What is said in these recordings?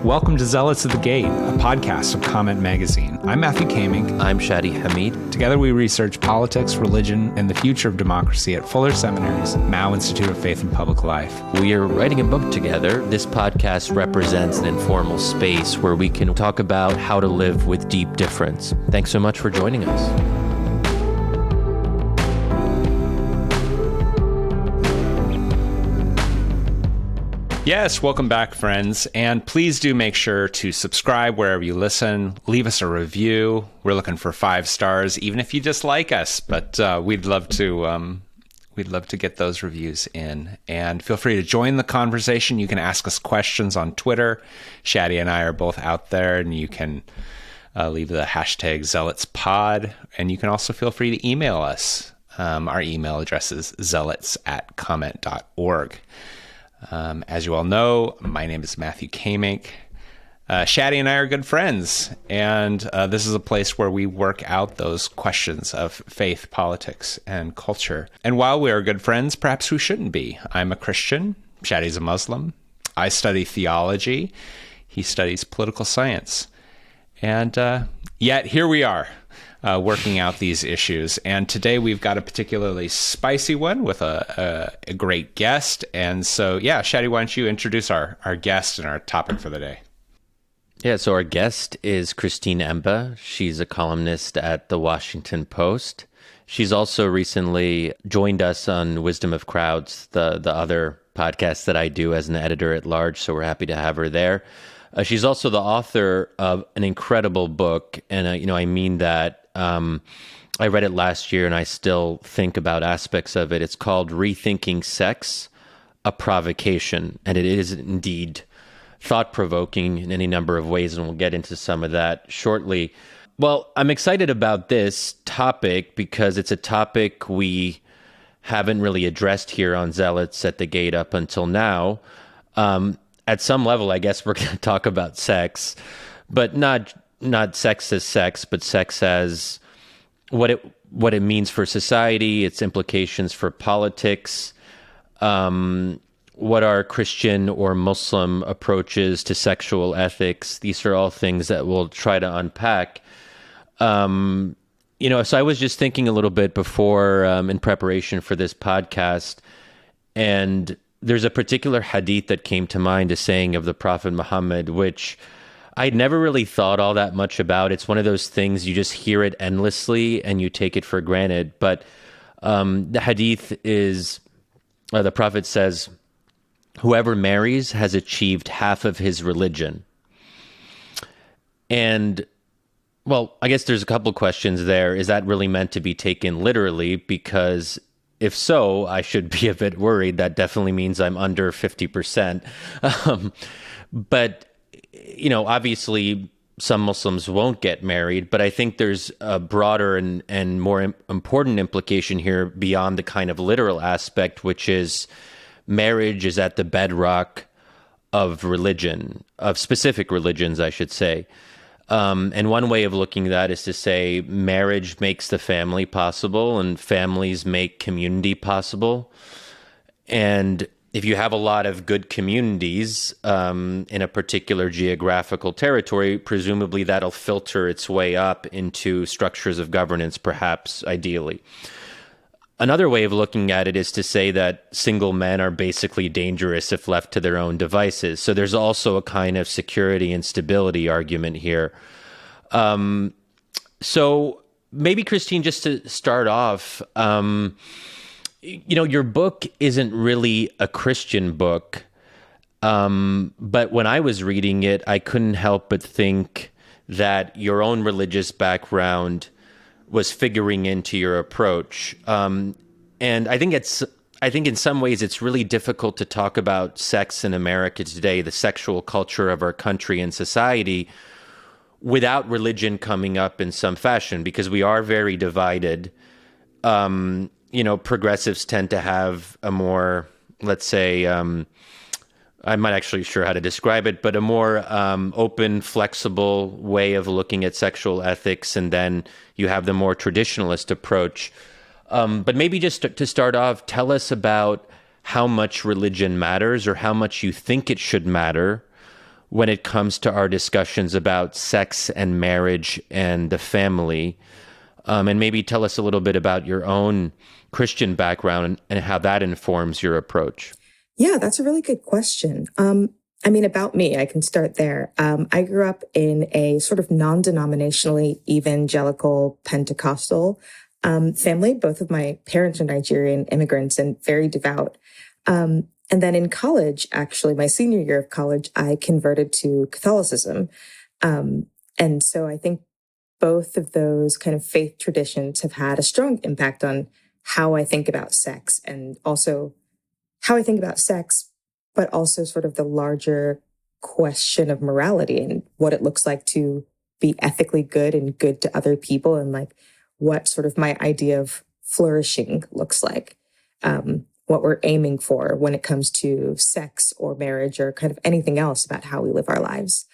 Welcome to Zealots of the Gate, a podcast of Comment Magazine. I'm Matthew Kamink. I'm Shadi Hamid. Together we research politics, religion, and the future of democracy at Fuller Seminary's Mao Institute of Faith and Public Life. We are writing a book together. This podcast represents an informal space where we can talk about how to live with deep difference. Thanks so much for joining us. Yes, welcome back, friends. And please do make sure to subscribe wherever you listen. Leave us a review. We're looking for 5 stars, even if you dislike us. But we'd love to get those reviews in. And feel free to join the conversation. You can ask us questions on Twitter. Shadi and I are both out there, and you can leave the hashtag ZealotsPod. And you can also feel free to email us. Our email address is zealots@comment.org. As you all know, my name is Matthew Kamink. Shadi and I are good friends, and this is a place where we work out those questions of faith, politics, and culture. And while we are good friends, perhaps we shouldn't be. I'm a Christian. Shadi's a Muslim. I study theology. He studies political science. And yet here we are. Working out these issues. And today we've got a particularly spicy one with a great guest. And so, yeah, Shadi, why don't you introduce our guest and our topic for the day? Yeah, so our guest is Christine Emba. She's a columnist at The Washington Post. She's also recently joined us on Wisdom of Crowds, the other podcast that I do as an editor at large. So we're happy to have her there. She's also the author of an incredible book. And, I mean that. I read it last year and I still think about aspects of it. It's called Rethinking Sex, a Provocation. And it is indeed thought-provoking in any number of ways, and we'll get into some of that shortly. Well, I'm excited about this topic because it's a topic we haven't really addressed here on Zealots at the Gate up until now. At some level, I guess we're going to talk about sex, but not sex as sex, but sex as what it means for society, its implications for politics, what are Christian or Muslim approaches to sexual ethics. These are all things that we'll try to unpack. So I was just thinking a little bit before in preparation for this podcast, and there's a particular hadith that came to mind, a saying of the Prophet Muhammad, which I'd never really thought all that much about. It's one of those things you just hear it endlessly and you take it for granted. But the hadith is, the Prophet says, whoever marries has achieved half of his religion. And, well, I guess there's a couple questions there. Is that really meant to be taken literally? Because if so, I should be a bit worried. That definitely means I'm under 50%. But obviously some Muslims won't get married, but I think there's a broader and more important implication here beyond the kind of literal aspect, which is marriage is at the bedrock of religion, of specific religions, I should say. And one way of looking at that is to say marriage makes the family possible and families make community possible. And if you have a lot of good communities in a particular geographical territory, presumably that'll filter its way up into structures of governance, perhaps ideally. Another way of looking at it is to say that single men are basically dangerous if left to their own devices. So there's also a kind of security and stability argument here. So maybe, Christine, just to start off, your book isn't really a Christian book, but when I was reading it, I couldn't help but think that your own religious background was figuring into your approach. And I think in some ways it's really difficult to talk about sex in America today, the sexual culture of our country and society, without religion coming up in some fashion, because we are very divided. Progressives tend to have a more, let's say, I'm not actually sure how to describe it, but a more open, flexible way of looking at sexual ethics. And then you have the more traditionalist approach. But maybe just to start off, tell us about how much religion matters or how much you think it should matter when it comes to our discussions about sex and marriage and the family. And maybe tell us a little bit about your own Christian background and how that informs your approach. Yeah, that's a really good question. I mean, about me, I can start there. I grew up in a sort of non-denominationally evangelical Pentecostal family. Both of my parents are Nigerian immigrants and very devout. And then in college, actually, my senior year of college, I converted to Catholicism. And so I think both of those kind of faith traditions have had a strong impact on how I think about sex, and also how I think about sex, but also sort of the larger question of morality and what it looks like to be ethically good and good to other people, and like what sort of my idea of flourishing looks like, what we're aiming for when it comes to sex or marriage or kind of anything else about how we live our lives.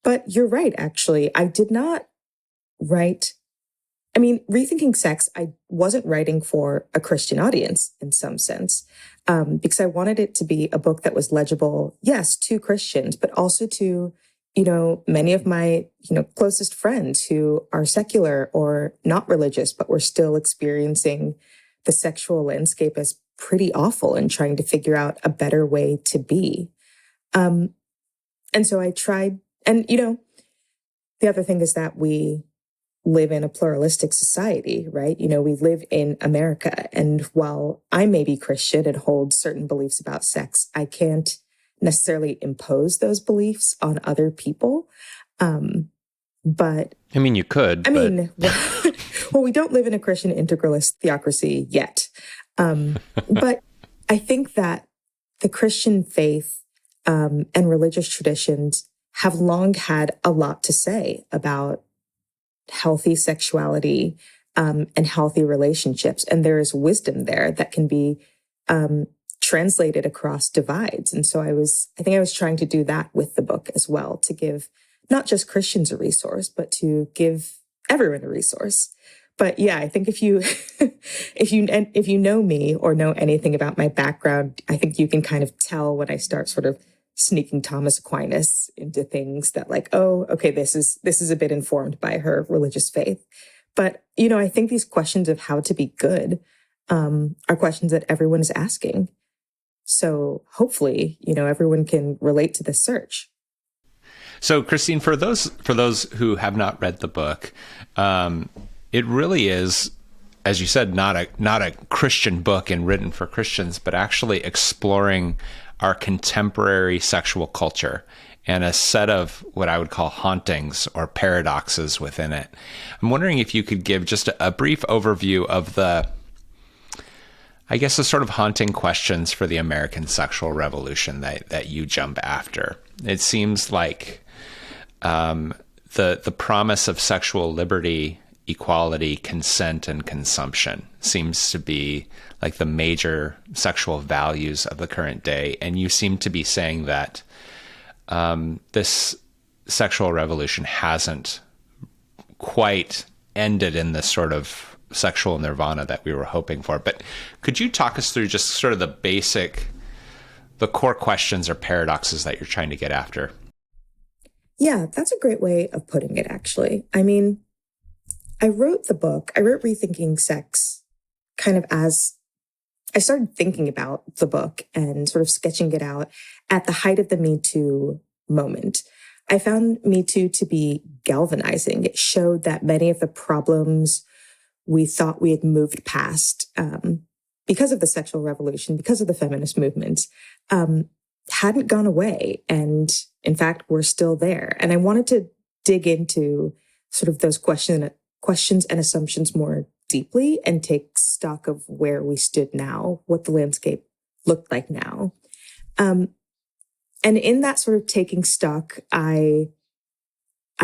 But you're right, actually. I did not write, I mean, Rethinking Sex, I wasn't writing for a Christian audience in some sense, because I wanted it to be a book that was legible, yes, to Christians, but also to, many of my, closest friends who are secular or not religious, but were still experiencing the sexual landscape as pretty awful and trying to figure out a better way to be. And so I tried, and, the other thing is that we live in a pluralistic society, right? We live in America. And while I may be Christian and hold certain beliefs about sex, I can't necessarily impose those beliefs on other people. But I mean, you could. Well, we don't live in a Christian integralist theocracy yet. But I think that the Christian faith and religious traditions have long had a lot to say about healthy sexuality and healthy relationships. And there is wisdom there that can be translated across divides. And so I think I was trying to do that with the book as well, to give not just Christians a resource, but to give everyone a resource. But yeah, I think if you if you know me or know anything about my background, I think you can kind of tell when I start sort of sneaking Thomas Aquinas into things that, like, oh, okay, this is a bit informed by her religious faith. But, I think these questions of how to be good are questions that everyone is asking. So hopefully, everyone can relate to this search. So, Christine, for those who have not read the book, it really is, as you said, not a Christian book and written for Christians, but actually exploring our contemporary sexual culture and a set of what I would call hauntings or paradoxes within it. I'm wondering if you could give just a brief overview of the sort of haunting questions for the American sexual revolution that you jump after. It seems like the promise of sexual liberty, equality, consent, and consumption seems to be like the major sexual values of the current day. And you seem to be saying that this sexual revolution hasn't quite ended in this sort of sexual nirvana that we were hoping for. But could you talk us through just sort of the core questions or paradoxes that you're trying to get after? Yeah, that's a great way of putting it, actually. I mean, I wrote Rethinking Sex kind of as I started thinking about the book and sort of sketching it out at the height of the MeToo moment. I found MeToo to be galvanizing. It showed that many of the problems we thought we had moved past because of the sexual revolution, because of the feminist movement, hadn't gone away. And in fact, we're still there. And I wanted to dig into sort of those questions and assumptions more deeply and take stock of where we stood now, what the landscape looked like now. And in that sort of taking stock, I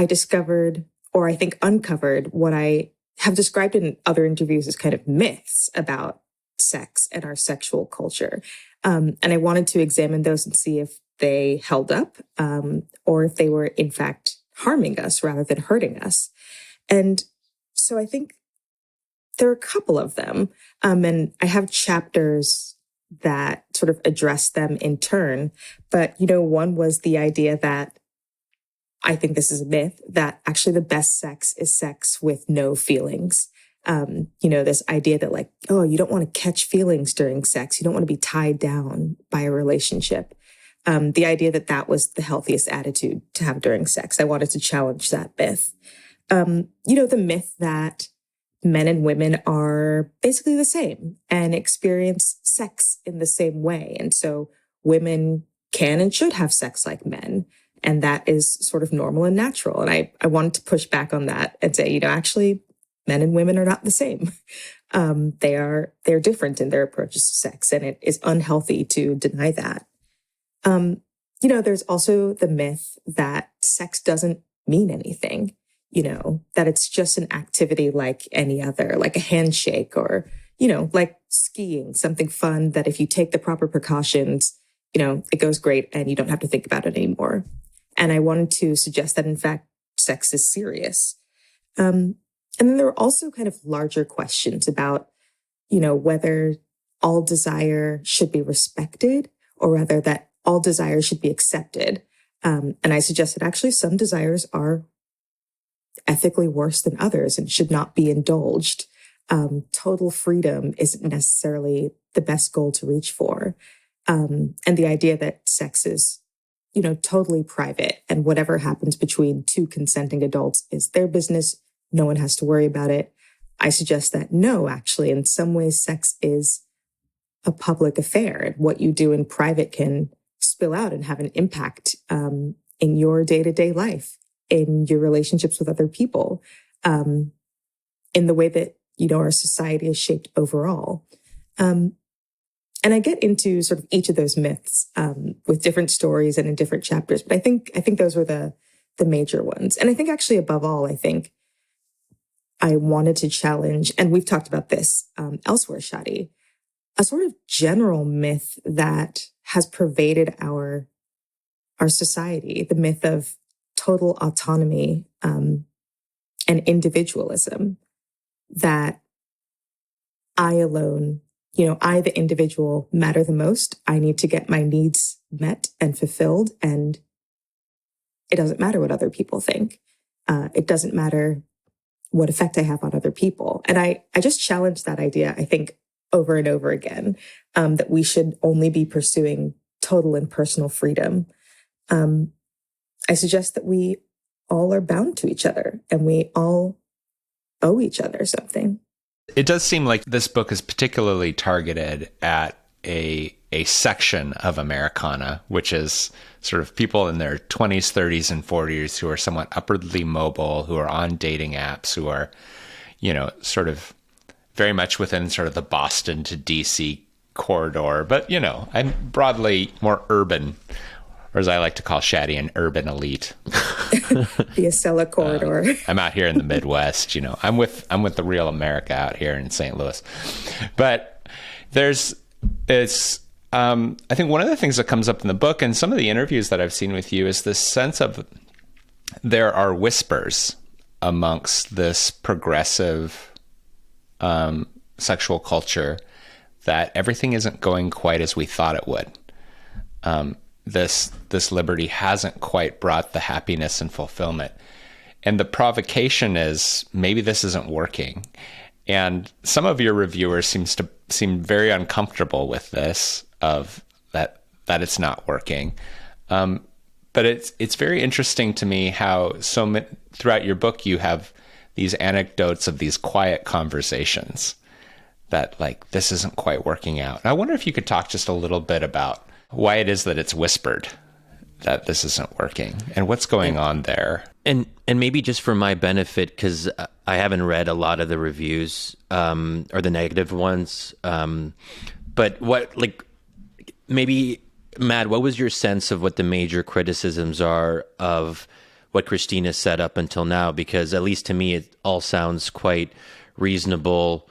discovered, or I think uncovered, what I have described in other interviews as kind of myths about sex and our sexual culture. And I wanted to examine those and see if they held up, or if they were in fact harming us rather than hurting us. And so I think there are a couple of them, and I have chapters that sort of address them in turn. But, one was the idea that I think this is a myth, that actually the best sex is sex with no feelings. This idea that like, oh, you don't want to catch feelings during sex. You don't want to be tied down by a relationship. The idea that that was the healthiest attitude to have during sex. I wanted to challenge that myth. The myth that men and women are basically the same and experience sex in the same way. And so women can and should have sex like men. And that is sort of normal and natural. And I wanted to push back on that and say, actually, men and women are not the same. They're different in their approaches to sex, and it is unhealthy to deny that. There's also the myth that sex doesn't mean anything, that it's just an activity like any other, like a handshake or, like skiing, something fun that if you take the proper precautions, it goes great and you don't have to think about it anymore. And I wanted to suggest that, in fact, sex is serious. And then there were also kind of larger questions about, whether all desire should be respected or rather that all desire should be accepted. And I suggested actually some desires are ethically worse than others and should not be indulged. Total freedom isn't necessarily the best goal to reach for. And the idea that sex is, totally private and whatever happens between two consenting adults is their business. No one has to worry about it. I suggest that no, actually, in some ways, sex is a public affair. And what you do in private can spill out and have an impact in your day-to-day life, in your relationships with other people, in the way that, our society is shaped overall. And I get into sort of each of those myths with different stories and in different chapters. But I think those were the major ones. And I think actually above all, I think I wanted to challenge, and we've talked about this elsewhere, Shadi, a sort of general myth that has pervaded our society, the myth of total autonomy and individualism, that I alone, I, the individual, matter the most. I need to get my needs met and fulfilled. And it doesn't matter what other people think. It doesn't matter what effect I have on other people. And I just challenge that idea, I think, over and over again, that we should only be pursuing total and personal freedom. I suggest that we all are bound to each other and we all owe each other something. It does seem like this book is particularly targeted at a section of Americana, which is sort of people in their 20s, 30s, and 40s who are somewhat upwardly mobile, who are on dating apps, who are, sort of very much within sort of the Boston to DC corridor. But, I'm broadly more urban, or as I like to call Shadi, an urban elite. The Acela corridor. I'm out here in the Midwest, I'm with the real America out here in St. Louis. But I think one of the things that comes up in the book and some of the interviews that I've seen with you is this sense of there are whispers amongst this progressive sexual culture that everything isn't going quite as we thought it would. This liberty hasn't quite brought the happiness and fulfillment. And the provocation is maybe this isn't working. And some of your reviewers seem very uncomfortable with this, of that it's not working. But it's very interesting to me how throughout your book you have these anecdotes of these quiet conversations that like this isn't quite working out. And I wonder if you could talk just a little bit about why it is that it's whispered that this isn't working and what's going on there. And maybe just for my benefit, because I haven't read a lot of the reviews or the negative ones. But maybe, Matt, what was your sense of what the major criticisms are of what Christine has said up until now? Because at least to me, it all sounds quite reasonable.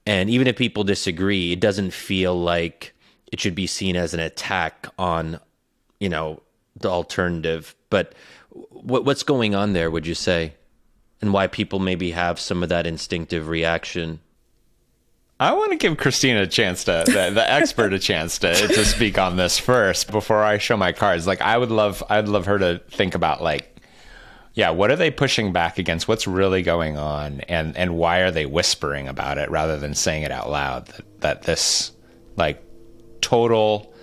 And even if people disagree, it doesn't feel like it should be seen as an attack on, the alternative. But what's going on there, would you say? And why people maybe have some of that instinctive reaction? I want to give Christine a chance the expert a chance to speak on this first before I show my cards. Like I'd love her to think about like Yeah, what are they pushing back against? What's really going on, and why are they whispering about it rather than saying it out loud? That this like total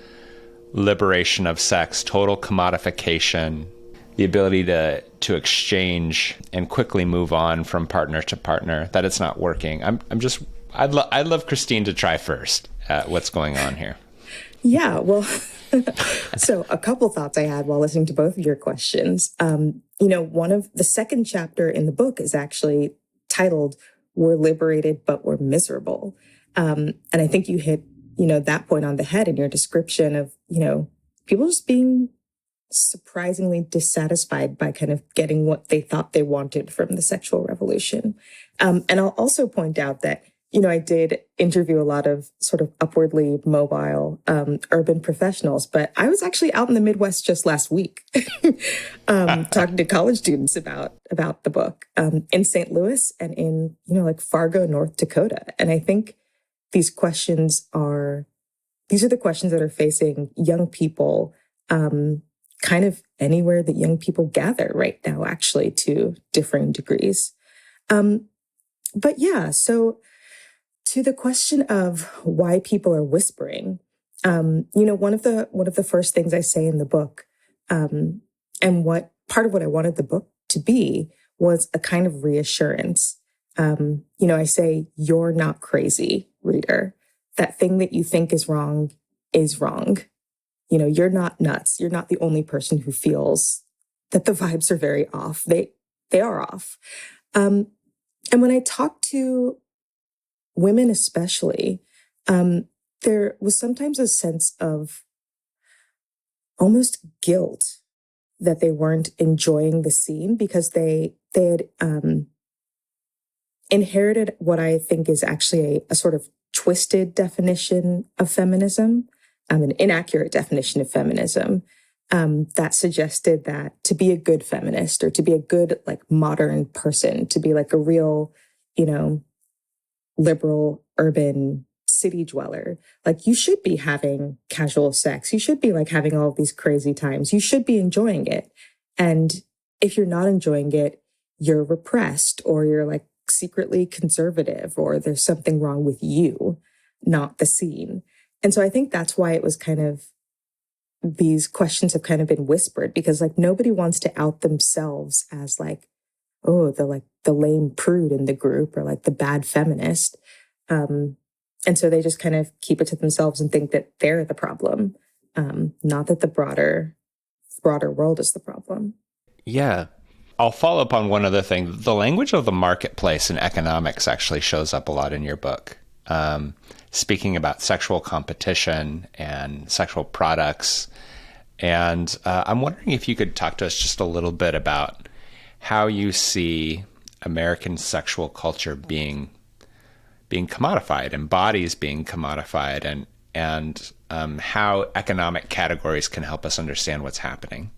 liberation of sex, total commodification, the ability to exchange and quickly move on from partner to partner, that it's not working. I'd love Christine to try first at what's going on here. Yeah, well, so a couple thoughts I had while listening to both of your questions. One of the second chapter in the book is actually titled "We're Liberated, but We're Miserable." And I think you hit, that point on the head in your description of, people just being surprisingly dissatisfied by kind of getting what they thought they wanted from the sexual revolution. And I'll also point out that, I did interview a lot of sort of upwardly mobile urban professionals, but I was actually out in the Midwest just last week talking to college students about the book in St. Louis and in, like Fargo, North Dakota. And I think these are the questions that are facing young people kind of anywhere that young people gather right now, actually, to differing degrees. But yeah, so to the question of why people are whispering, one of the first things I say in the book, and what part of what I wanted the book to be was a kind of reassurance. I say, you're not crazy, reader. That thing that you think is wrong is wrong. You're not nuts. You're not the only person who feels that the vibes are very off. They are off. And when I talk to women especially, there was sometimes a sense of almost guilt that they weren't enjoying the scene because they had inherited what I think is actually a sort of twisted definition of feminism, an inaccurate definition of feminism, that suggested that to be a good feminist or to be a good, like, modern person, to be like a real, liberal, urban city dweller, like, you should be having casual sex. You should be like having all of these crazy times. You should be enjoying it. And if you're not enjoying it, you're repressed, or you're like secretly conservative, or there's something wrong with you, not the scene. And so I think that's why it was kind of, these questions have kind of been whispered, because like nobody wants to out themselves as like, oh, the lame prude in the group, or like the bad feminist. And so they just kind of keep it to themselves and think that they're the problem, not that the broader world is the problem. Yeah. I'll follow up on one other thing. The language of the marketplace and economics actually shows up a lot in your book. Speaking about sexual competition and sexual products. And I'm wondering if you could talk to us just a little bit about how you see American sexual culture being commodified, and bodies being commodified, and how economic categories can help us understand what's happening.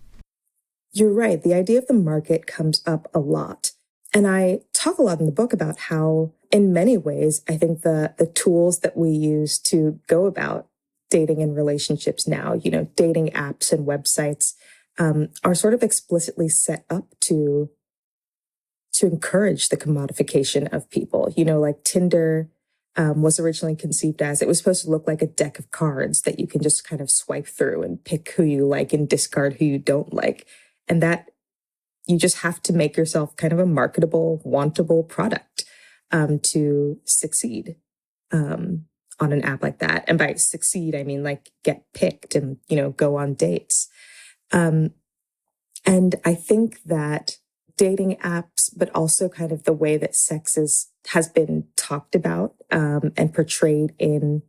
You're right. The idea of the market comes up a lot. And I talk a lot in the book about how, in many ways, I think the tools that we use to go about dating and relationships now, dating apps and websites, are sort of explicitly set up to encourage the commodification of people. Like Tinder was originally conceived as, it was supposed to look like a deck of cards that you can just kind of swipe through and pick who you like and discard who you don't like. And that you just have to make yourself kind of a marketable, wantable product to succeed on an app like that. And by succeed, I mean like get picked and, go on dates. And I think that dating apps, but also kind of the way that sex has been talked about and portrayed in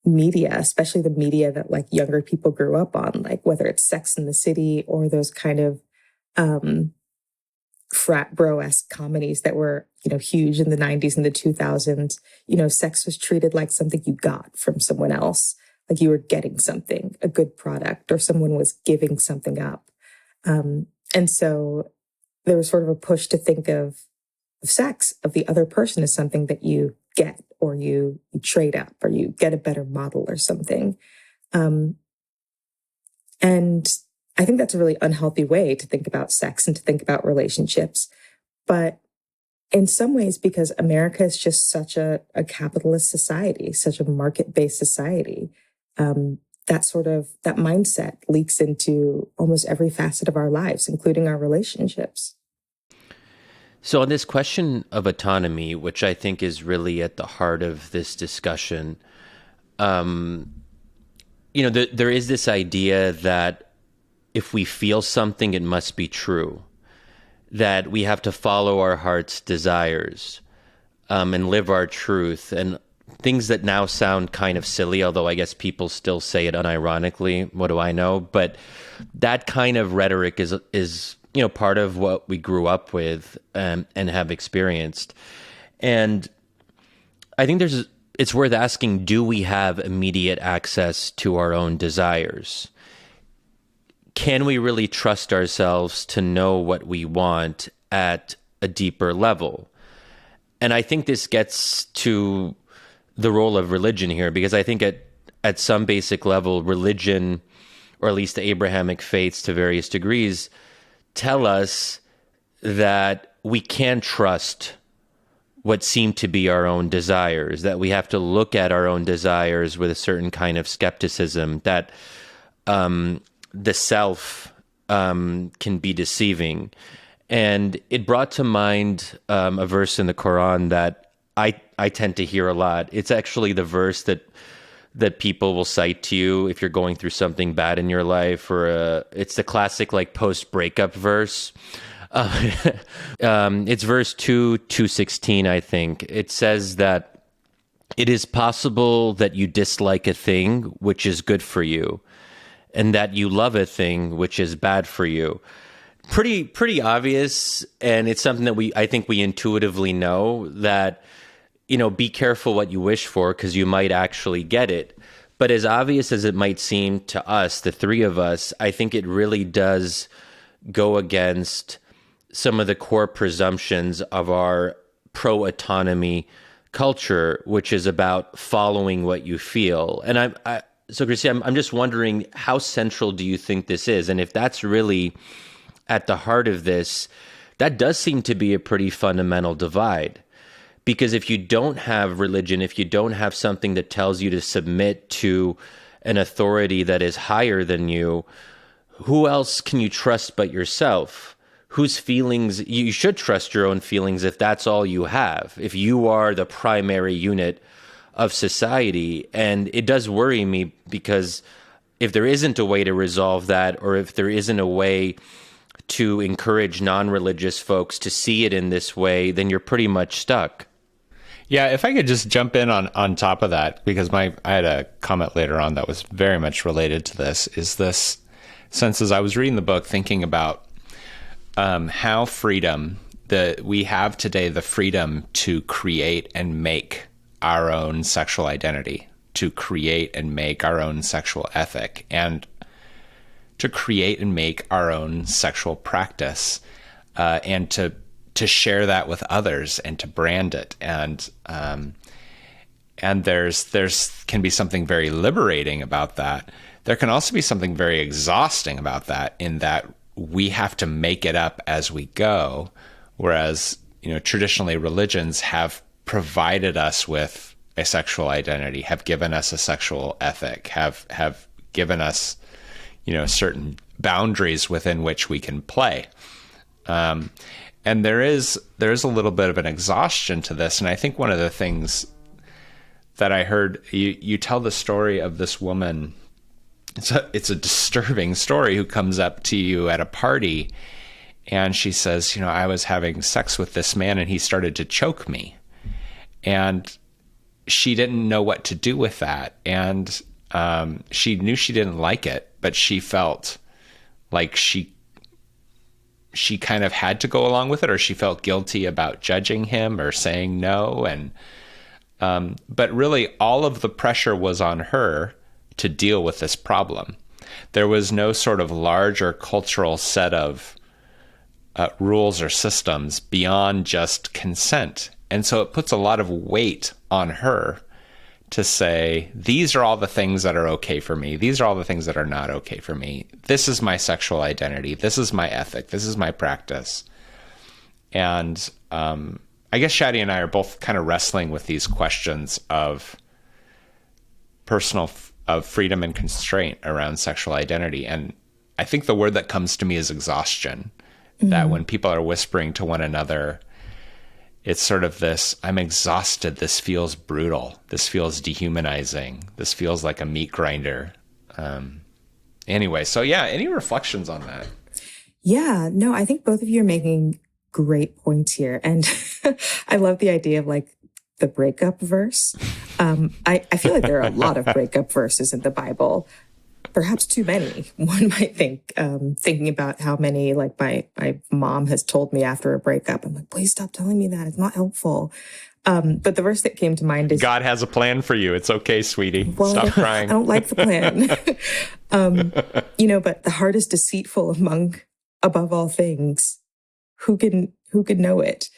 media, especially the media that like younger people grew up on, like whether it's Sex and the City or those kind of frat bro-esque comedies that were, huge in the 90s and the 2000s. Sex was treated like something you got from someone else, like you were getting something, a good product, or someone was giving something up. And so there was sort of a push to think of sex, of the other person, as something that you get, or you trade up, or you get a better model or something. And I think that's a really unhealthy way to think about sex and to think about relationships. But in some ways, because America is just such a capitalist society, such a market-based society, that mindset leaks into almost every facet of our lives, including our relationships. So on this question of autonomy, which I think is really at the heart of this discussion, there is this idea that if we feel something, it must be true, that we have to follow our heart's desires and live our truth, and things that now sound kind of silly, although I guess people still say it unironically. What do I know? But that kind of rhetoric is part of what we grew up with and have experienced. And I think it's worth asking, do we have immediate access to our own desires? Can we really trust ourselves to know what we want at a deeper level? And I think this gets to the role of religion here, because I think at some basic level, religion, or at least the Abrahamic faiths to various degrees, tell us that we can trust what seem to be our own desires, that we have to look at our own desires with a certain kind of skepticism, that the self can be deceiving. And it brought to mind a verse in the Quran that I tend to hear a lot. It's actually the verse that people will cite to you if you're going through something bad in your life, or it's the classic like post-breakup verse. It's verse 2:16, I think. It says that it is possible that you dislike a thing which is good for you, and that you love a thing which is bad for you. Pretty obvious, and it's something that I think we intuitively know, that be careful what you wish for, because you might actually get it. But as obvious as it might seem to us, the three of us, I think it really does go against some of the core presumptions of our pro-autonomy culture, which is about following what you feel. And so Christine, I'm just wondering, how central do you think this is? And if that's really at the heart of this, that does seem to be a pretty fundamental divide. Because if you don't have religion, if you don't have something that tells you to submit to an authority that is higher than you, who else can you trust but yourself? Whose feelings? You should trust your own feelings if that's all you have, if you are the primary unit of society. And it does worry me, because if there isn't a way to resolve that, or if there isn't a way to encourage non-religious folks to see it in this way, then you're pretty much stuck. Yeah, if I could just jump in on top of that, because I had a comment later on that was very much related to this, is this sense, as I was reading the book, thinking about how we have today the freedom to create and make our own sexual identity, to create and make our own sexual ethic, and to create and make our own sexual practice, and to share that with others and to brand it. And there's can be something very liberating about that. There can also be something very exhausting about that, in that we have to make it up as we go. Whereas, traditionally religions have provided us with a sexual identity, have given us a sexual ethic, have given us, certain boundaries within which we can play. And there is a little bit of an exhaustion to this. And I think one of the things that I heard, you tell the story of this woman, it's a disturbing story, who comes up to you at a party and she says, I was having sex with this man and he started to choke me. And she didn't know what to do with that. And she knew she didn't like it, but she felt like she kind of had to go along with it, or she felt guilty about judging him or saying no. And but really all of the pressure was on her to deal with this problem. There was no sort of larger cultural set of rules or systems beyond just consent. And so it puts a lot of weight on her to say, these are all the things that are okay for me. These are all the things that are not okay for me. This is my sexual identity. This is my ethic. This is my practice. And I guess Shadi and I are both kind of wrestling with these questions of of freedom and constraint around sexual identity. And I think the word that comes to me is exhaustion. That when people are whispering to one another, it's sort of this, I'm exhausted. This feels brutal. This feels dehumanizing. This feels like a meat grinder. Anyway, so yeah, any reflections on that? Yeah, no, I think both of you are making great points here. And I love the idea of like the breakup verse. I feel like there are a lot of breakup verses in the Bible. Perhaps too many, one might think, thinking about how many, like my mom has told me after a breakup. I'm like, please stop telling me that. It's not helpful. But the verse that came to mind is, God has a plan for you. It's okay, sweetie. Well, Stop crying. I don't like the plan. But the heart is deceitful above all things. Who can know it?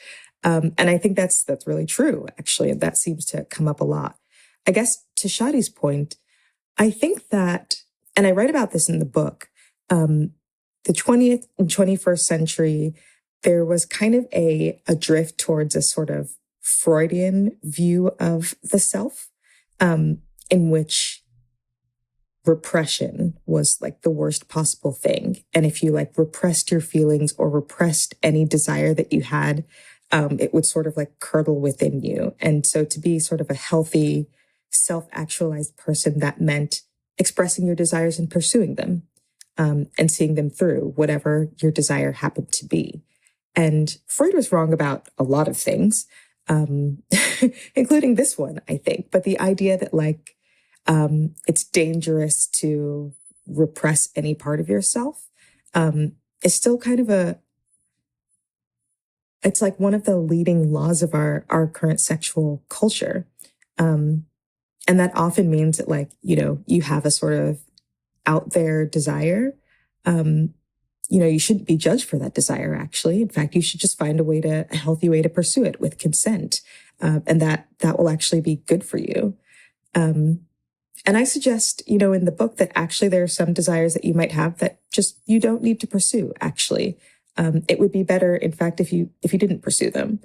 And I think that's really true, actually. And that seems to come up a lot. I guess to Shadi's point, I think that, and I write about this in the book, the 20th and 21st century, there was kind of a drift towards a sort of Freudian view of the self, in which repression was like the worst possible thing. And if you like repressed your feelings or repressed any desire that you had, it would sort of like curdle within you. And so to be sort of a healthy, self-actualized person, that meant expressing your desires and pursuing them, and seeing them through, whatever your desire happened to be. And Freud was wrong about a lot of things, including this one, I think. But the idea that like, it's dangerous to repress any part of yourself, is still kind of it's like one of the leading laws of our current sexual culture. And that often means that like, you have a sort of out there desire. You shouldn't be judged for that desire, actually. In fact, you should just find a healthy way to pursue it with consent. And that will actually be good for you. And I suggest, in the book that actually there are some desires that you might have that just you don't need to pursue, actually. It would be better, in fact, if you didn't pursue them.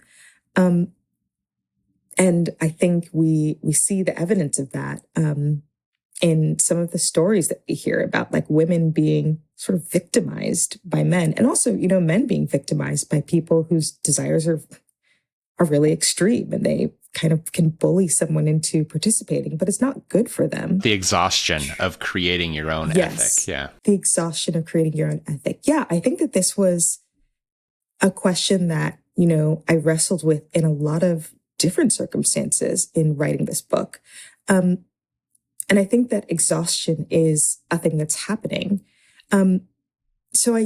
And I think we see the evidence of that in some of the stories that we hear about like women being sort of victimized by men, and also, men being victimized by people whose desires are really extreme, and they kind of can bully someone into participating, but it's not good for them. The exhaustion of creating your own ethic. Yeah. The exhaustion of creating your own ethic. Yeah, I think that this was a question that, I wrestled with in a lot of different circumstances in writing this book. And I think that exhaustion is a thing that's happening. So I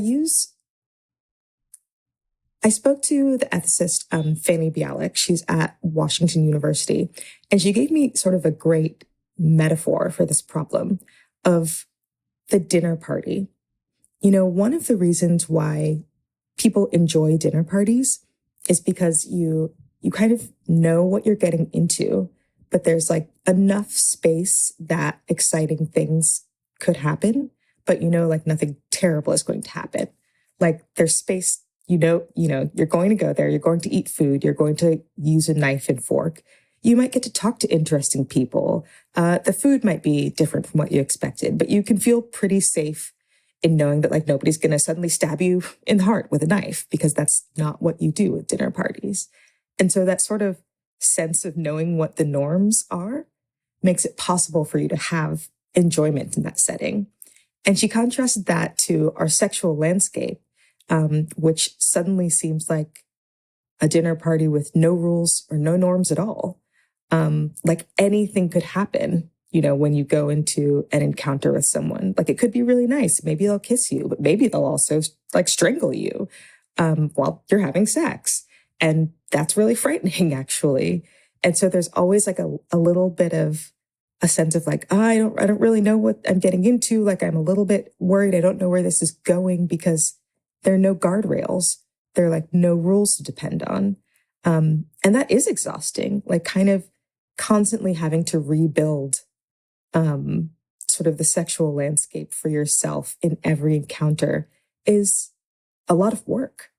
spoke to the ethicist, Fanny Bialik. She's at Washington University, and she gave me sort of a great metaphor for this problem of the dinner party. One of the reasons why people enjoy dinner parties is because you kind of know what you're getting into, but there's like enough space that exciting things could happen, but like nothing terrible is going to happen. Like there's space, you're going to go there, you're going to eat food, you're going to use a knife and fork. You might get to talk to interesting people. The food might be different from what you expected, but you can feel pretty safe in knowing that like nobody's going to suddenly stab you in the heart with a knife, because that's not what you do at dinner parties. And so that sort of sense of knowing what the norms are makes it possible for you to have enjoyment in that setting. And she contrasted that to our sexual landscape, which suddenly seems like a dinner party with no rules or no norms at all. Like anything could happen, when you go into an encounter with someone. Like it could be really nice. Maybe they'll kiss you, but maybe they'll also like strangle you while you're having sex. And that's really frightening, actually. And so there's always like a little bit of a sense of like, I don't really know what I'm getting into. Like I'm a little bit worried. I don't know where this is going, because there are no guardrails. There are like no rules to depend on. And that is exhausting, like kind of constantly having to rebuild sort of the sexual landscape for yourself in every encounter is a lot of work,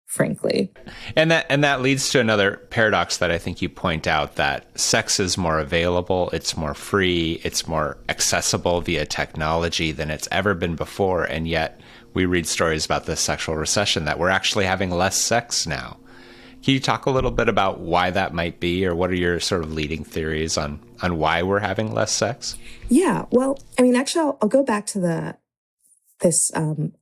frankly. And that leads to another paradox that I think you point out, that sex is more available, it's more free, it's more accessible via technology than it's ever been before. And yet we read stories about the sexual recession, that we're actually having less sex now. Can you talk a little bit about why that might be, or what are your sort of leading theories on why we're having less sex? Yeah, well, I mean, actually, I'll go back to this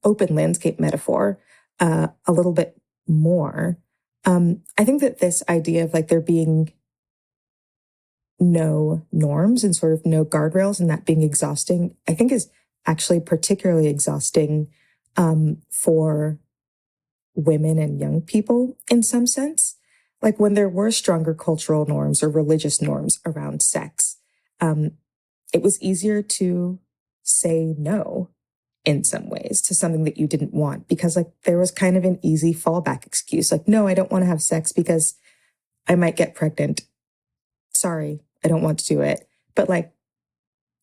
open landscape metaphor a little bit more. I think that this idea of like there being no norms and sort of no guardrails and that being exhausting, I think is actually particularly exhausting for women and young people in some sense. Like when there were stronger cultural norms or religious norms around sex, it was easier to say no in some ways to something that you didn't want, because like there was kind of an easy fallback excuse. Like, no, I don't want to have sex because I might get pregnant. Sorry, I don't want to do it. But like,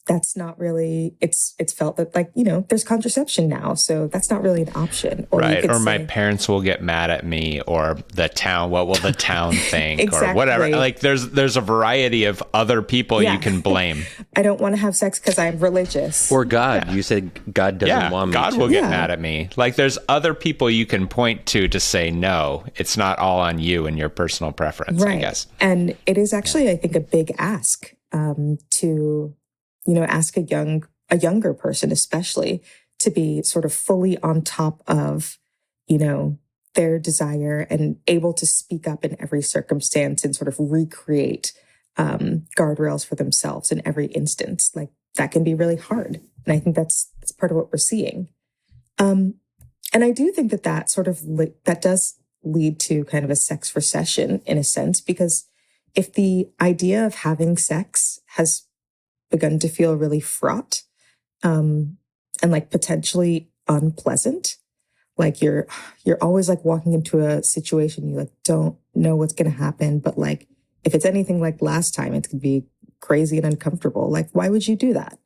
that's not really, it's felt that like, you know, there's contraception now, so that's not really an option. Or right. Or my parents will get mad at me, or the town, what will the town think? Exactly. Or whatever. Like there's a variety of other people you can blame. I don't want to have sex because I'm religious. Or God. You said God doesn't want me God to. will get mad at me. Like there's other people you can point to say no. It's not all on you and your personal preference, right. I guess. And it is actually, I think, a big ask to, you know, ask a younger person, especially, to be sort of fully on top of, you know, their desire and able to speak up in every circumstance and sort of recreate guardrails for themselves in every instance. Like that can be really hard. And I think that's part of what we're seeing. And I do think that sort of that does lead to kind of a sex recession in a sense, because if the idea of having sex has begun to feel really fraught and like potentially unpleasant, like you're always like walking into a situation you like don't know what's going to happen, but like if it's anything like last time, it's going to be crazy and uncomfortable. Like why would you do that?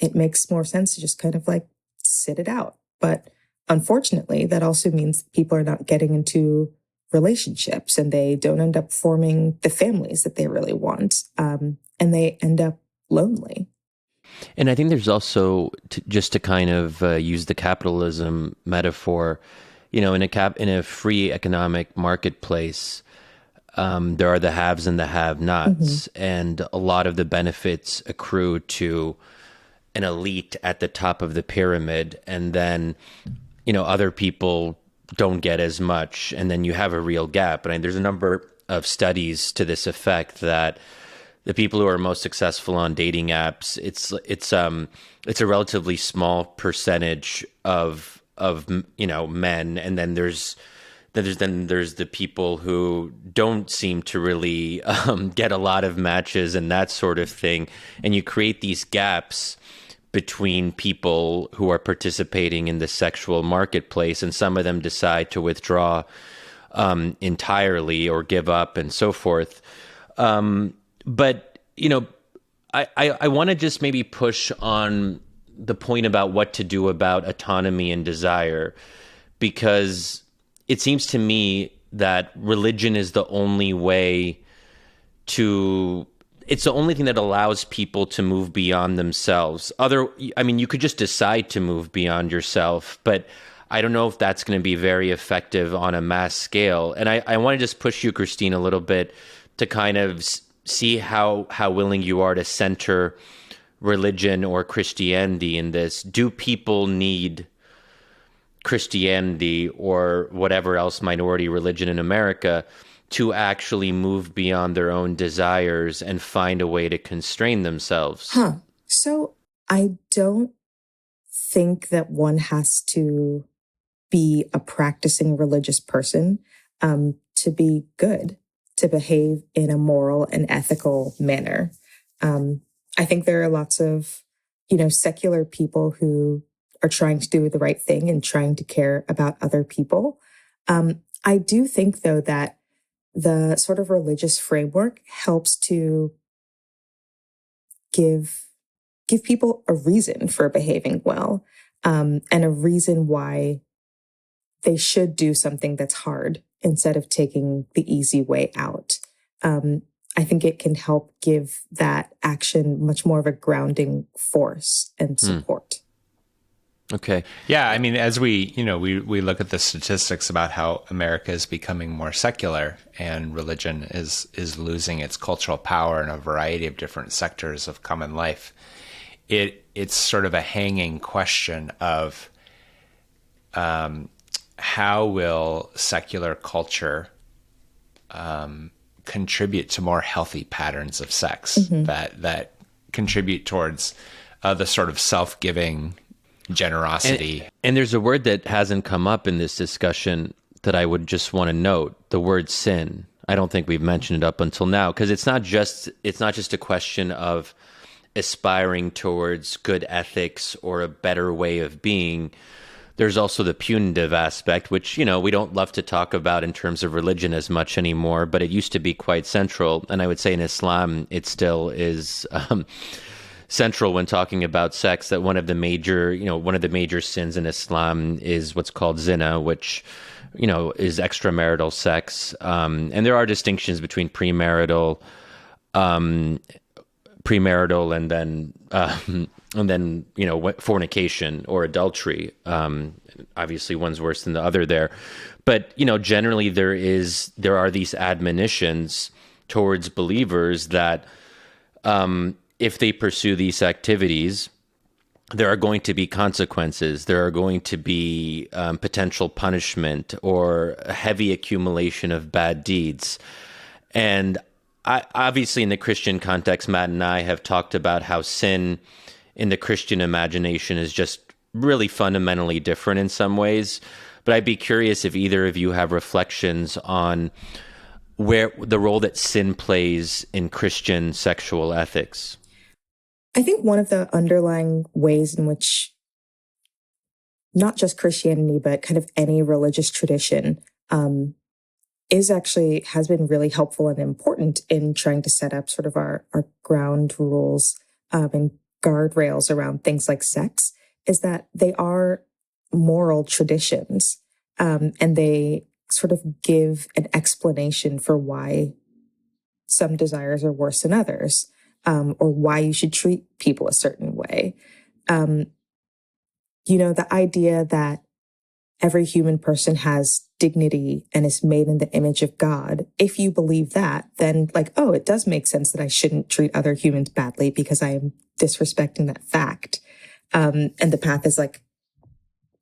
It makes more sense to just kind of like sit it out. But unfortunately, that also means people are not getting into relationships and they don't end up forming the families that they really want. And they end up lonely. And I think there's also, just to kind of use the capitalism metaphor, you know, in a free economic marketplace, there are the haves and the have-nots, and a lot of the benefits accrue to an elite at the top of the pyramid, and then, you know, other people don't get as much, and then you have a real gap. And there's a number of studies to this effect that the people who are most successful on dating apps, it's a relatively small percentage of you know, men, and then there's the people who don't seem to really get a lot of matches and that sort of thing, and you create these gaps between people who are participating in the sexual marketplace, and some of them decide to withdraw entirely or give up and so forth. But, you know, I want to just maybe push on the point about what to do about autonomy and desire, because it seems to me that religion is the only way it's the only thing that allows people to move beyond themselves. I mean, you could just decide to move beyond yourself, but I don't know if that's going to be very effective on a mass scale. And I want to just push you, Christine, a little bit to kind of see how willing you are to center religion or Christianity in this. Do people need Christianity or whatever else minority religion in America to actually move beyond their own desires and find a way to constrain themselves? So I don't think that one has to be a practicing religious person to be good, to behave in a moral and ethical manner. I think there are lots of, you know, secular people who are trying to do the right thing and trying to care about other people. I do think, though, that the sort of religious framework helps to give people a reason for behaving well, and a reason why they should do something that's hard instead of taking the easy way out. I think it can help give that action much more of a grounding force and support. Okay. Yeah, I mean, as we look at the statistics about how America is becoming more secular and religion is losing its cultural power in a variety of different sectors of common life, it's sort of a hanging question of how will secular culture contribute to more healthy patterns of sex that contribute towards the sort of self-giving generosity. And there's a word that hasn't come up in this discussion that I would just want to note, the word sin. I don't think we've mentioned it up until now, because it's not just a question of aspiring towards good ethics or a better way of being. There's also the punitive aspect, which, we don't love to talk about in terms of religion as much anymore, but it used to be quite central. And I would say in Islam, it still is central when talking about sex, that one of the major sins in Islam is what's called zina, which, is extramarital sex. And there are distinctions between premarital and then fornication or adultery. Obviously one's worse than the other there, but generally there are these admonitions towards believers that if they pursue these activities, there are going to be consequences. There are going to be potential punishment or a heavy accumulation of bad deeds. And obviously in the Christian context, Matt and I have talked about how sin in the Christian imagination is just really fundamentally different in some ways. But I'd be curious if either of you have reflections on where the role that sin plays in Christian sexual ethics. I think one of the underlying ways in which not just Christianity, but kind of any religious tradition has been really helpful and important in trying to set up sort of our ground rules and guardrails around things like sex, is that they are moral traditions, and they sort of give an explanation for why some desires are worse than others, or why you should treat people a certain way. The idea that every human person has dignity and is made in the image of God. If you believe that, then it does make sense that I shouldn't treat other humans badly because I am disrespecting that fact. And the path is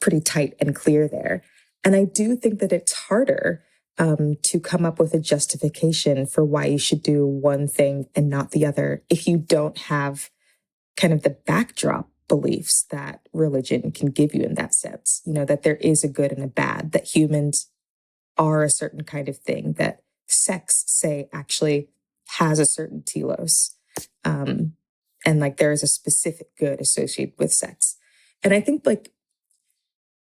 pretty tight and clear there. And I do think that it's harder to come up with a justification for why you should do one thing and not the other if you don't have kind of the backdrop beliefs that religion can give you in that sense, that there is a good and a bad, that humans are a certain kind of thing, that sex, say, actually has a certain telos, and there is a specific good associated with sex. And I think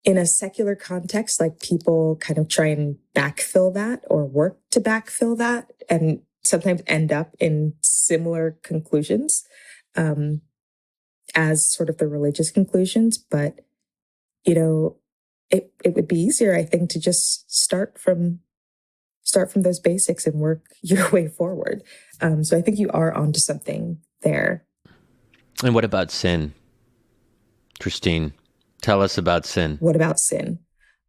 in a secular context, people kind of try and backfill that or work to backfill that and sometimes end up in similar conclusions as sort of the religious conclusions. But, it would be easier, I think, to just start from those basics and work your way forward. So I think you are onto something there. And what about sin? Christine, tell us about sin. What about sin?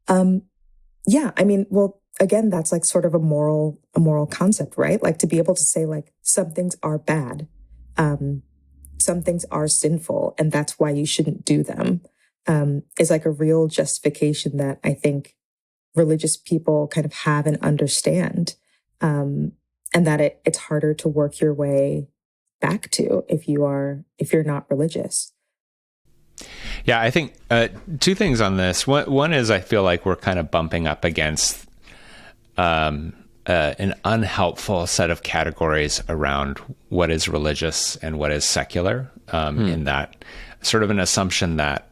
Yeah, I mean, well, again, that's sort of a moral concept, right? To be able to say some things are bad, some things are sinful, and that's why you shouldn't do them, is a real justification that I think religious people kind of have and understand, and that it's harder to work your way back to if you're not religious. Yeah, I think two things on this. One is I feel like we're kind of bumping up against an unhelpful set of categories around what is religious and what is secular, in that sort of an assumption that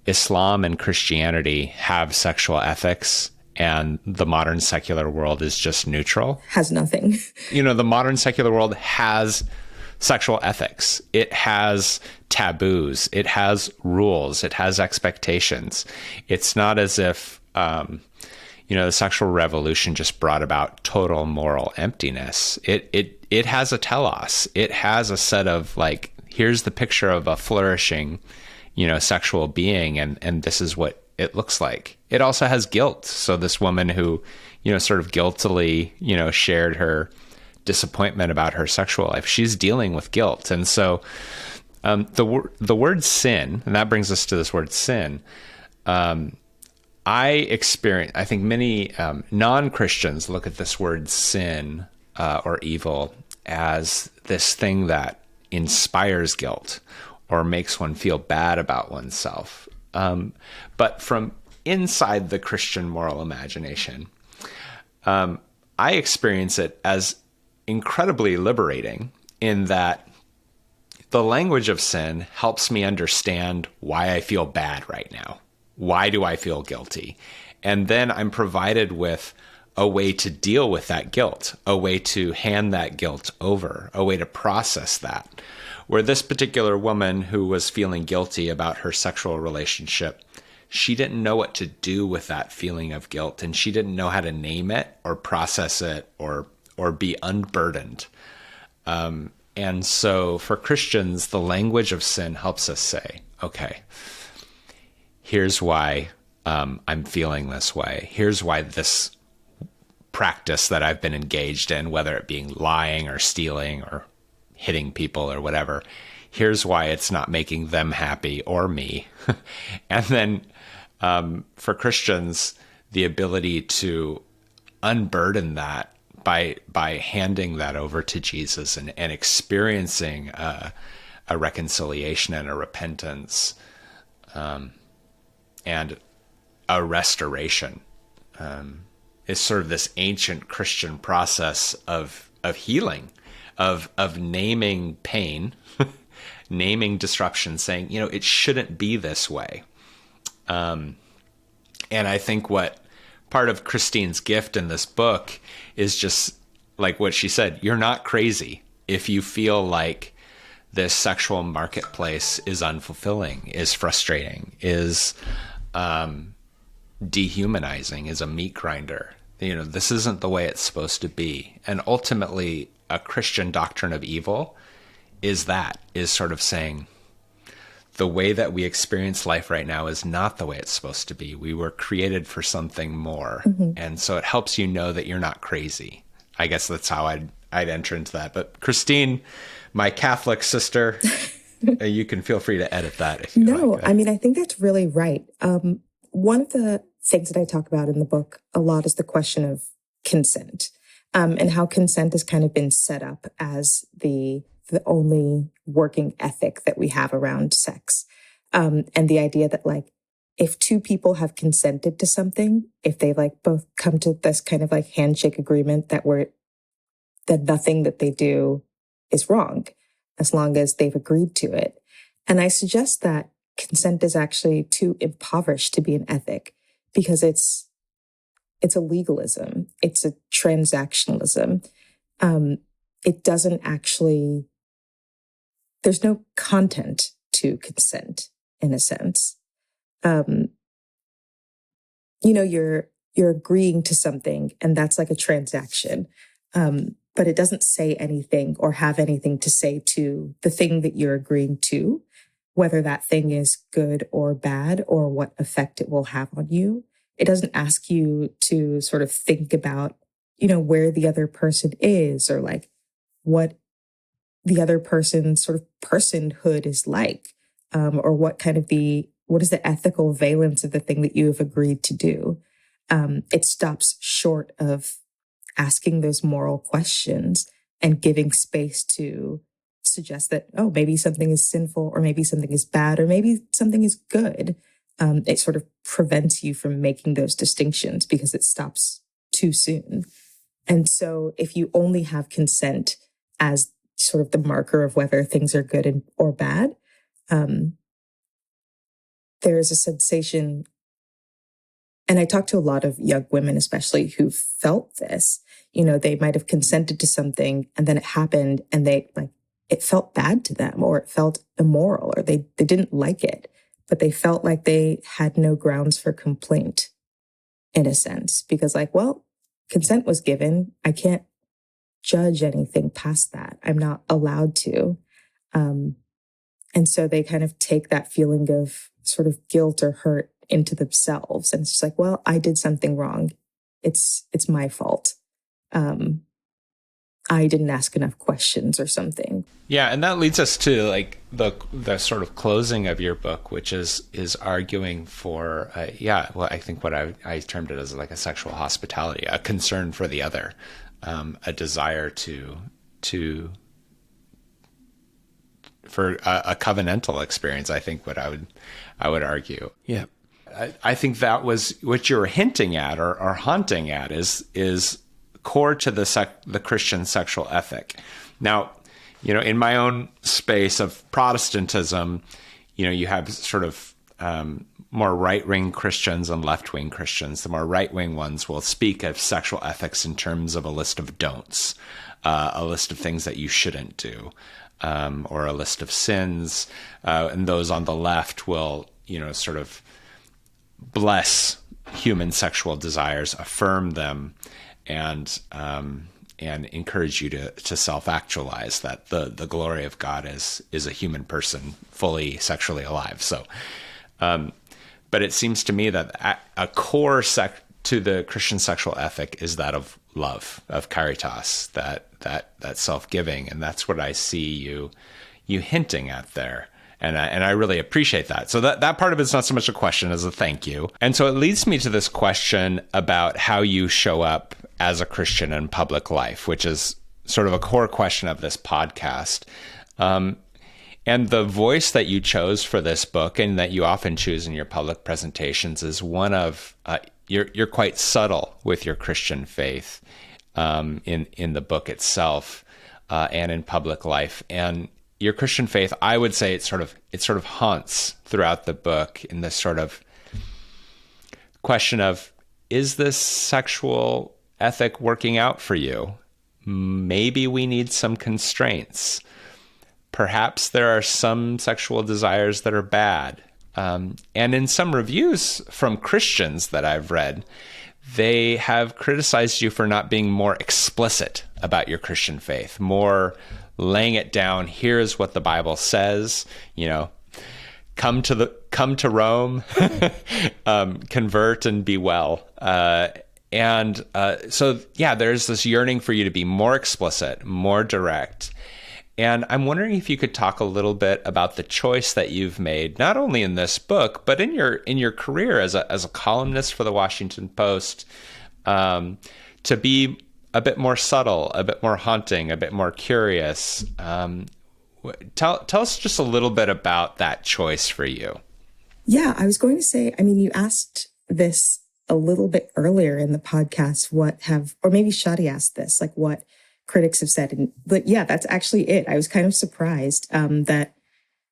Islam and Christianity have sexual ethics and the modern secular world is just neutral. Has nothing. The modern secular world has sexual ethics. It has taboos. It has rules. It has expectations. It's not as if, the sexual revolution just brought about total moral emptiness. It has a telos. It has a set of here's the picture of a flourishing, sexual being, and this is what it looks like. It also has guilt. So this woman who, sort of guiltily, shared her disappointment about her sexual life, she's dealing with guilt. And so the word sin, and that brings us to this word sin, I think many non-Christians look at this word sin or evil as this thing that inspires guilt or makes one feel bad about oneself. But from inside the Christian moral imagination, I experience it as incredibly liberating in that the language of sin helps me understand why I feel bad right now. Why do I feel guilty? And then I'm provided with a way to deal with that guilt, a way to hand that guilt over, a way to process that. Where this particular woman who was feeling guilty about her sexual relationship, she didn't know what to do with that feeling of guilt, and she didn't know how to name it or process it or be unburdened. And so for Christians, the language of sin helps us say, okay, here's why I'm feeling this way. Here's why this practice that I've been engaged in, whether it being lying or stealing or hitting people or whatever, here's why it's not making them happy or me. And then for Christians, the ability to unburden that by handing that over to Jesus and experiencing a reconciliation and a repentance and a restoration is sort of this ancient Christian process of healing, of naming pain, naming disruption, saying, it shouldn't be this way. And I think what part of Christine's gift in this book is just like what she said, you're not crazy if you feel like this sexual marketplace is unfulfilling, is frustrating, is dehumanizing, is a meat grinder. This isn't the way it's supposed to be. And ultimately, a Christian doctrine of evil is sort of saying, the way that we experience life right now is not the way it's supposed to be. We were created for something more. Mm-hmm. And so it helps you know that you're not crazy. I guess that's how I'd enter into that. But Christine, my Catholic sister, you can feel free to edit that if you like. I think that's really right. One of the things that I talk about in the book a lot is the question of consent, and how consent has kind of been set up as the only working ethic that we have around sex. And the idea that if two people have consented to something, if they both come to this kind of handshake agreement that nothing that they do is wrong, as long as they've agreed to it. And I suggest that consent is actually too impoverished to be an ethic, because it's a legalism. It's a transactionalism. It doesn't actually, there's no content to consent in a sense. You're agreeing to something, and that's like a transaction. But it doesn't say anything or have anything to say to the thing that you're agreeing to, whether that thing is good or bad or what effect it will have on you. It doesn't ask you to sort of think about, where the other person is, or what the other person's sort of personhood is like, or what is the ethical valence of the thing that you have agreed to do. It stops short of asking those moral questions and giving space to suggest that, maybe something is sinful, or maybe something is bad, or maybe something is good. It sort of prevents you from making those distinctions because it stops too soon. And so if you only have consent as sort of the marker of whether things are good or bad, there is a sensation And I talked to a lot of young women, especially, who felt this. They might have consented to something and then it happened and it felt bad to them, or it felt immoral, or they didn't like it, but they felt like they had no grounds for complaint in a sense, because well, consent was given. I can't judge anything past that. I'm not allowed to. And so they kind of take that feeling of sort of guilt or hurt into themselves. And it's just well, I did something wrong. It's my fault. I didn't ask enough questions or something. Yeah, and that leads us to the sort of closing of your book, which is arguing for I think what I termed it as a sexual hospitality, a concern for the other, a desire for a covenantal experience. I think what I would argue. Yeah, I think that was what you're hinting at or haunting at is core to the Christian sexual ethic. Now, in my own space of Protestantism, you have sort of more right-wing Christians and left-wing Christians. The more right-wing ones will speak of sexual ethics in terms of a list of don'ts, a list of things that you shouldn't do, or a list of sins. And those on the left will, sort of bless human sexual desires, affirm them, and encourage you to self-actualize, that the glory of God is a human person fully sexually alive. So, but it seems to me that a core to the Christian sexual ethic is that of love, of caritas, that self-giving, and that's what I see you hinting at there. And I really appreciate that. So that part of it's not so much a question as a thank you. And so it leads me to this question about how you show up as a Christian in public life, which is sort of a core question of this podcast. And the voice that you chose for this book, and that you often choose in your public presentations, is one of you're quite subtle with your Christian faith in the book itself and in public life. And your Christian faith, I would say, it sort of haunts throughout the book in this sort of question of, is this sexual ethic working out for you? Maybe we need some constraints. Perhaps there are some sexual desires that are bad. And in some reviews from Christians that I've read, they have criticized you for not being more explicit about your Christian faith, more laying it down. Here's what the Bible says, come to Rome, convert and be well. So there's this yearning for you to be more explicit, more direct. And I'm wondering if you could talk a little bit about the choice that you've made, not only in this book, but in your career as a columnist for the Washington Post, to be a bit more subtle, a bit more haunting, a bit more curious. Tell us just a little bit about that choice for you. Yeah, I was going to say, you asked this a little bit earlier in the podcast, or maybe Shadi asked this, what critics have said. But yeah, that's actually it. I was kind of surprised that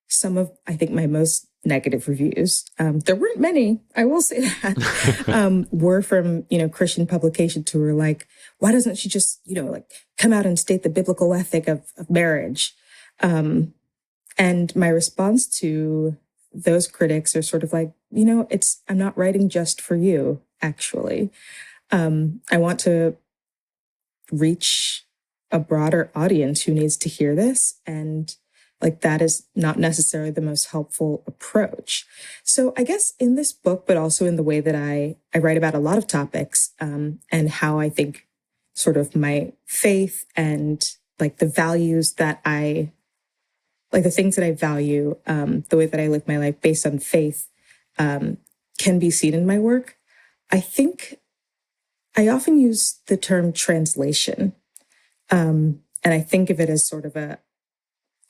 some of, I think, my most negative reviews, there weren't many, I will say that, were from, Christian publications who were like, why doesn't she just, come out and state the biblical ethic of marriage? And my response to those critics are sort of like, I'm not writing just for you, actually. I want to reach a broader audience who needs to hear this. And that is not necessarily the most helpful approach. So I guess in this book, but also in the way that I write about a lot of topics, and how I think sort of my faith and the values that the things that I value, the way that I live my life based on faith, can be seen in my work. I think I often use the term translation. And I think of it as sort of a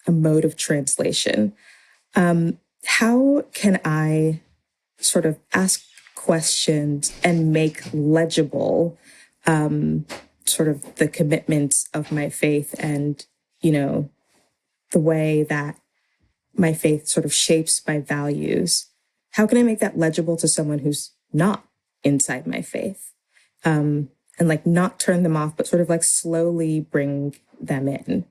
mode of translation. How can I sort of ask questions and make legible sort of the commitments of my faith and, the way that my faith sort of shapes my values? How can I make that legible to someone who's not inside my faith, and like not turn them off, but sort of like slowly bring them in.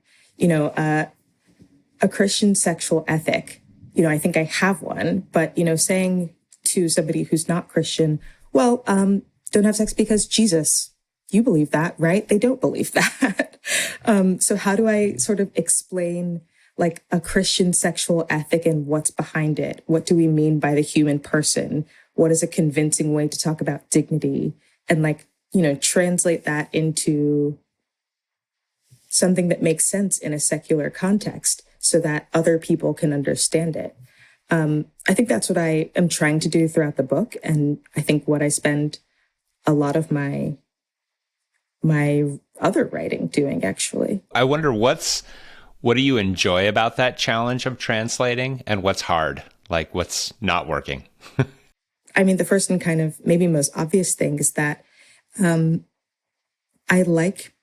A Christian sexual ethic, I think I have one, but, saying to somebody who's not Christian, well, don't have sex because Jesus, you believe that, right? They don't believe that. So how do I sort of explain like a Christian sexual ethic and what's behind it? What do we mean by the human person? What is a convincing way to talk about dignity? And like, translate that into something that makes sense in a secular context so that other people can understand it. I think that's what I am trying to do throughout the book. And I think what I spend a lot of my other writing doing, actually. I wonder what do you enjoy about that challenge of translating, and what's hard? Like, what's not working? I mean, the first and kind of maybe most obvious thing is that I like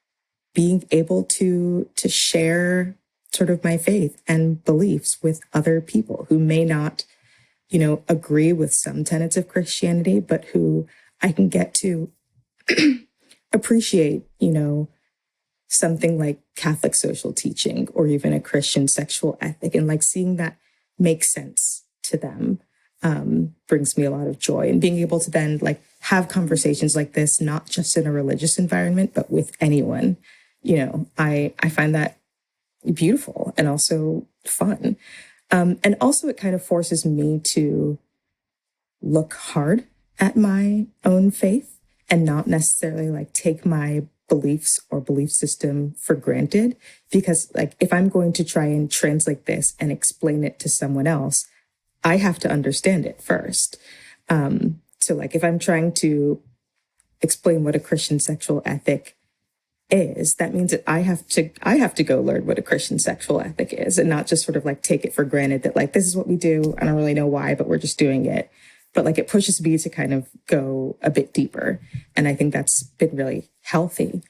being able to share sort of my faith and beliefs with other people who may not, agree with some tenets of Christianity, but who I can get to appreciate, something like Catholic social teaching or even a Christian sexual ethic, and like seeing that make sense to them brings me a lot of joy. And being able to then like have conversations like this, not just in a religious environment, but with anyone, I find that beautiful and also fun. And also it kind of forces me to look hard at my own faith and not necessarily like take my beliefs or belief system for granted. Because like, if I'm going to try and translate this and explain it to someone else, I have to understand it first. So like, if I'm trying to explain what a Christian sexual ethic is, that means that I have to go learn what a Christian sexual ethic is, and not just sort of like take it for granted that like, this is what we do. I don't really know why, but we're just doing it. But like, it pushes me to kind of go a bit deeper. And I think that's been really healthy.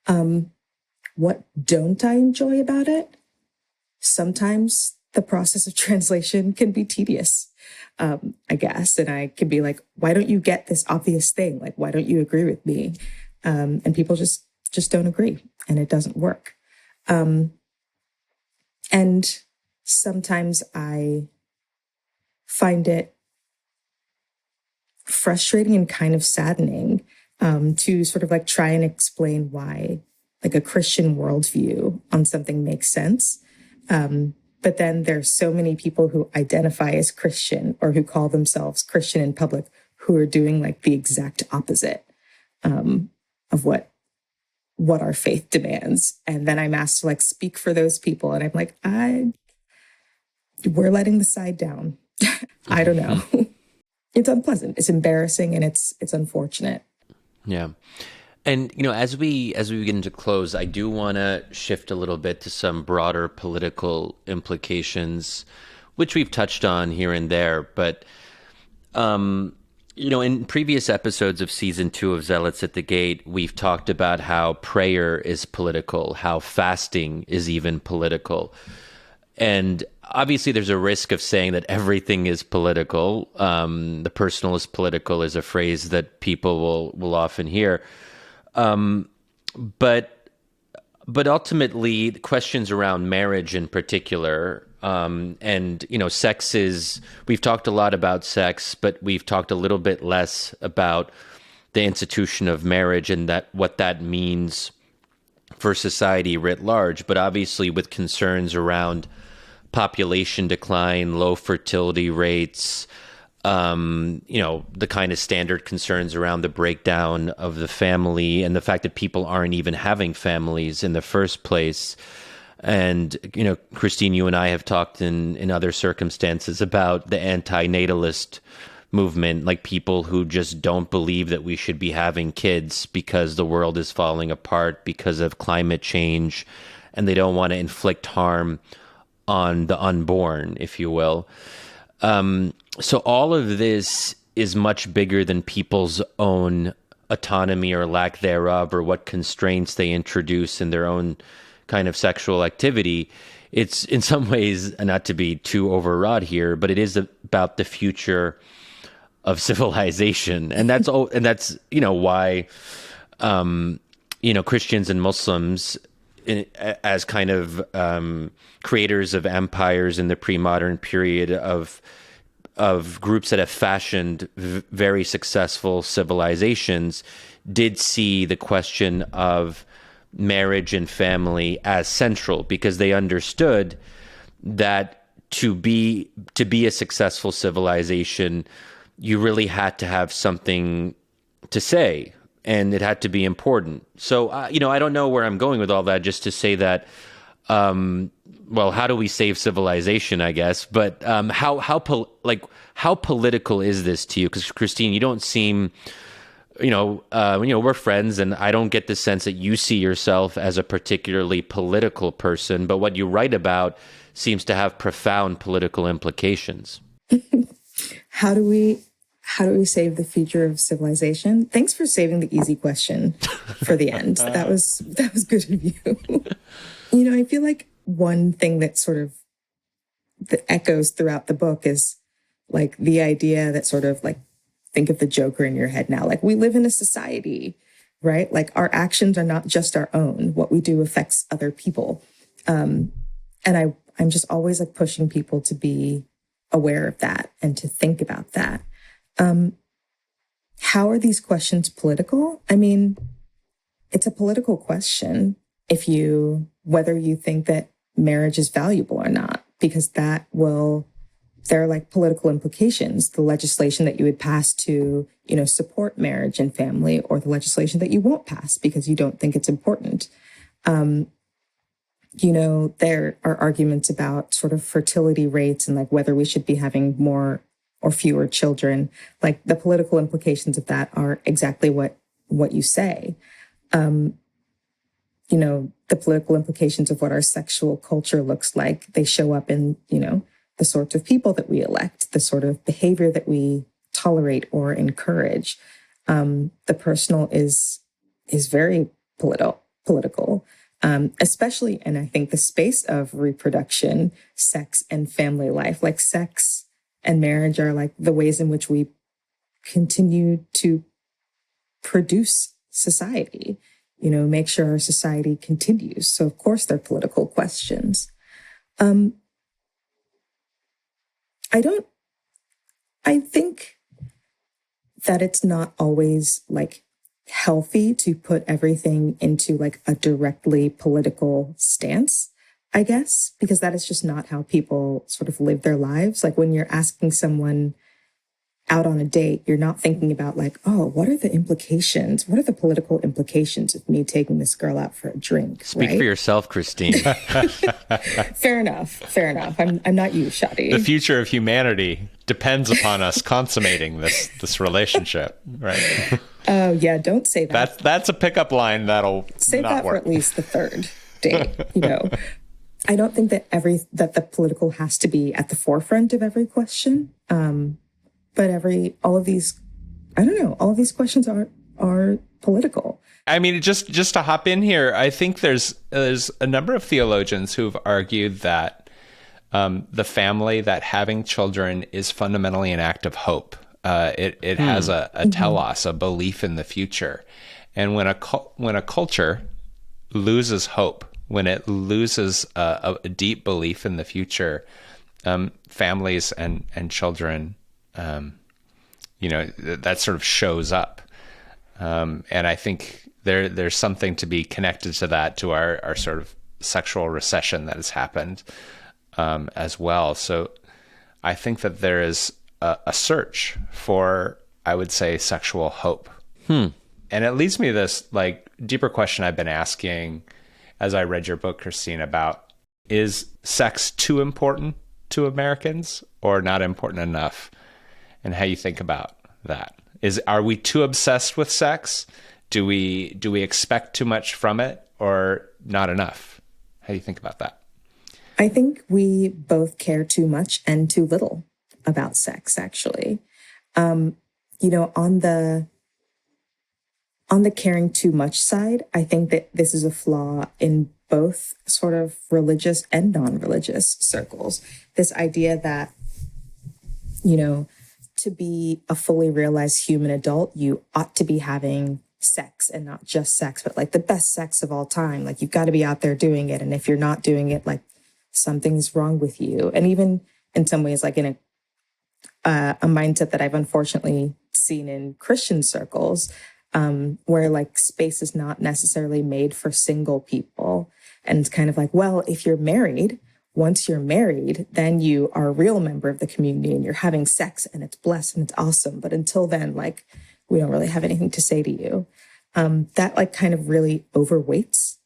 What don't I enjoy about it? Sometimes the process of translation can be tedious, I guess. And I can be like, why don't you get this obvious thing? Like, why don't you agree with me? And people just don't agree, and it doesn't work. And sometimes I find it frustrating and kind of saddening to sort of like try and explain why like a Christian worldview on something makes sense. But then there's so many people who identify as Christian or who call themselves Christian in public who are doing like the exact opposite of what our faith demands. And then I'm asked to like speak for those people. And I'm like, we're letting the side down. I don't know. It's unpleasant. It's embarrassing, and it's unfortunate. Yeah. And, as we begin to close, I do want to shift a little bit to some broader political implications, which we've touched on here and there. But, in previous episodes of season 2 of Zealots at the Gate, we've talked about how prayer is political, how fasting is even political. And obviously there's a risk of saying that everything is political. The personal is political is a phrase that people will often hear. But ultimately, questions around marriage in particular, and sex is. We've talked a lot about sex, but we've talked a little bit less about the institution of marriage and what that means for society writ large. But obviously, with concerns around population decline, low fertility rates. The kind of standard concerns around the breakdown of the family and the fact that people aren't even having families in the first place. And, Christine, you and I have talked in other circumstances about the anti-natalist movement, like people who just don't believe that we should be having kids because the world is falling apart because of climate change, and they don't want to inflict harm on the unborn, if you will. So all of this is much bigger than people's own autonomy or lack thereof, or what constraints they introduce in their own kind of sexual activity. It's in some ways, not to be too overwrought here, but it is about the future civilization. And that's why Christians and Muslims as kind of creators of empires in the pre-modern period of groups that have fashioned very successful civilizations did see the question of marriage and family as central, because they understood that to be a successful civilization, you really had to have something to say, and it had to be important. So, I don't know where I'm going with all that, just to say that, how do we save civilization, I guess? But how political is this to you? Because Christine, you don't seem, we're friends, and I don't get the sense that you see yourself as a particularly political person, but what you write about seems to have profound political implications. How do we save the future of civilization? Thanks for saving the easy question for the end. That was good of you. I feel like one thing that sort of that echoes throughout the book is like the idea that sort of like, think of the Joker in your head now. Like, we live in a society, right? Like, our actions are not just our own. What we do affects other people. And I'm just always like pushing people to be aware of that and to think about that. How are these questions political? I mean, it's a political question whether you think that marriage is valuable or not, because there are like political implications, the legislation that you would pass to, support marriage and family, or the legislation that you won't pass because you don't think it's important. There are arguments about sort of fertility rates and like whether we should be having more or fewer children. Like, the political implications of that are exactly what you say. The political implications of what our sexual culture looks like, they show up in, the sorts of people that we elect, the sort of behavior that we tolerate or encourage. The personal is very political, especially in, I think, the space of reproduction, sex, and family life. Like, sex and marriage are like the ways in which we continue to produce society, make sure our society continues. So of course they're political questions. I think that it's not always like healthy to put everything into like a directly political stance, I guess, because that is just not how people sort of live their lives. Like, when you're asking someone out on a date, you're not thinking about like, oh, what are the implications? What are the political implications of me taking this girl out for a drink? Speak for yourself, Christine. Fair enough. I'm not you, Shadi. The future of humanity depends upon us consummating this relationship, right? Oh yeah, don't say that. That's a pickup line that'll save not that work. for at least the third date. I don't think that that the political has to be at the forefront of every question. But all of these questions are political. I mean, just to hop in here, I think there's a number of theologians who've argued that the family, that having children is fundamentally an act of hope. It has a telos, a belief in the future. And when a culture loses hope, when it loses a deep belief in the future, families and children, that sort of shows up. And I think there's something to be connected to that, to our sort of sexual recession that has happened as well. So I think that there is a search for, I would say, sexual hope. And it leads me to this like deeper question I've been asking as I read your book, Christine, about, is sex too important to Americans or not important enough? And how you think about that. Are we too obsessed with sex? Do we expect too much from it, or not enough? How do you think about that? I think we both care too much and too little about sex, actually. On the caring too much side, I think that this is a flaw in both sort of religious and non-religious circles. This idea that, to be a fully realized human adult, you ought to be having sex, and not just sex, but like the best sex of all time. Like, you've got to be out there doing it. And if you're not doing it, like, something's wrong with you. And even in some ways, like in a mindset that I've unfortunately seen in Christian circles, where like space is not necessarily made for single people. And it's kind of like, well, if you're married, once you're married, then you are a real member of the community and you're having sex and it's blessed and it's awesome. But until then, like, we don't really have anything to say to you. That like kind of really overweights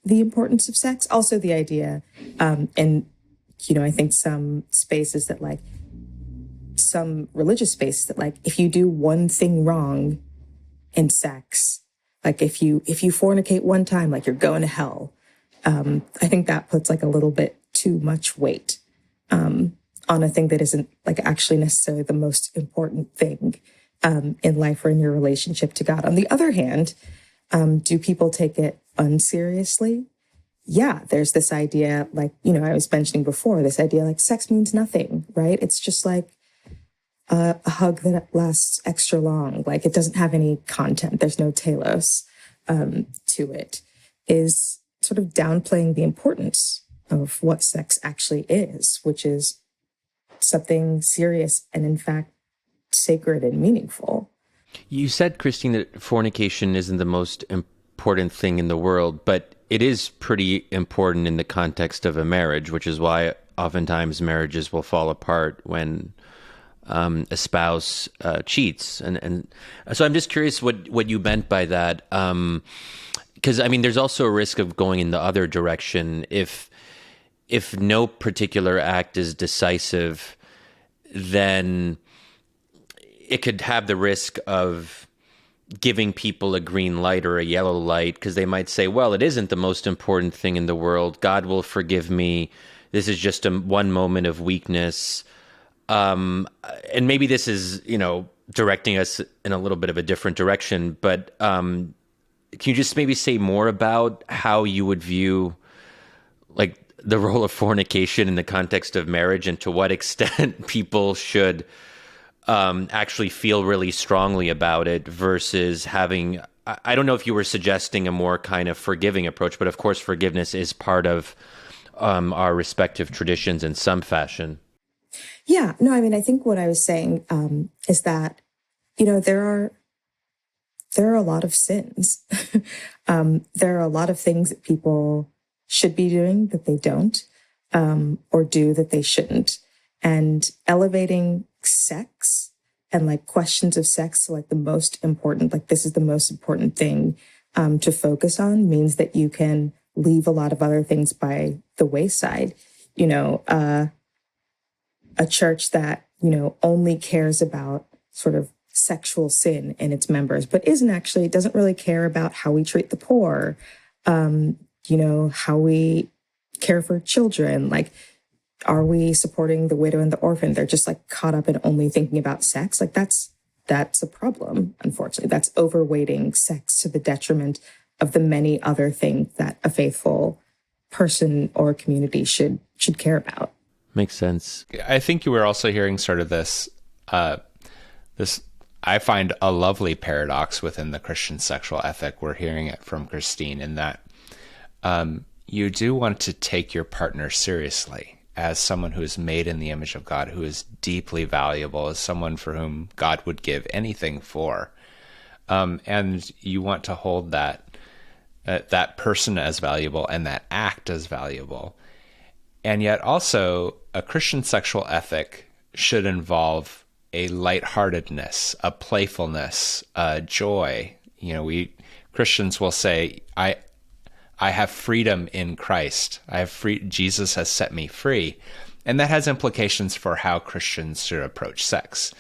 the importance of sex. Also the idea, and, you know, I think some spaces that like, some religious spaces that like, if you do one thing wrong in sex, like if you fornicate one time, like you're going to hell. I think that puts like a little bit too much weight on a thing that isn't like actually necessarily the most important thing in life or in your relationship to God. On the other hand, do people take it unseriously? Yeah, there's this idea, like, you know, I was mentioning before, this idea like sex means nothing, right? It's just like a hug that lasts extra long. Like, it doesn't have any content. There's no telos to it. Is sort of downplaying the importance of what sex actually is, which is something serious and, in fact, sacred and meaningful. You said, Christine, that fornication isn't the most important thing in the world, but it is pretty important in the context of a marriage, which is why oftentimes marriages will fall apart when a spouse cheats. And so I'm just curious what you meant by that. Because, I mean, there's also a risk of going in the other direction. If no particular act is decisive, then it could have the risk of giving people a green light or a yellow light, because they might say, well, it isn't the most important thing in the world. God will forgive me. This is just one moment of weakness. And maybe this is, you know, directing us in a little bit of a different direction, but can you just maybe say more about how you would view like the role of fornication in the context of marriage, and to what extent people should actually feel really strongly about it versus having, I don't know if you were suggesting a more kind of forgiving approach, but of course forgiveness is part of our respective traditions in some fashion. Yeah, no, I mean, I think what I was saying is that, you know, there are a lot of sins. There are a lot of things that people should be doing that they don't, or do that they shouldn't. And elevating sex and like questions of sex to like the most important, like this is the most important thing to focus on, means that you can leave a lot of other things by the wayside. You know, a church that, you know, only cares about sort of sexual sin in its members, but doesn't really care about how we treat the poor, you know, how we care for children. Like, are we supporting the widow and the orphan? They're just like caught up in only thinking about sex. Like that's a problem, unfortunately. That's overweighting sex to the detriment of the many other things that a faithful person or community should care about. Makes sense. I think you were also hearing sort of this I find a lovely paradox within the Christian sexual ethic. We're hearing it from Christine in that you do want to take your partner seriously as someone who is made in the image of God, who is deeply valuable, as someone for whom God would give anything for. And you want to hold that person as valuable and that act as valuable. And yet also a Christian sexual ethic should involve a lightheartedness, a playfulness, a joy. You know, we Christians will say, I have freedom in Christ. Jesus has set me free. And that has implications for how Christians should approach sex,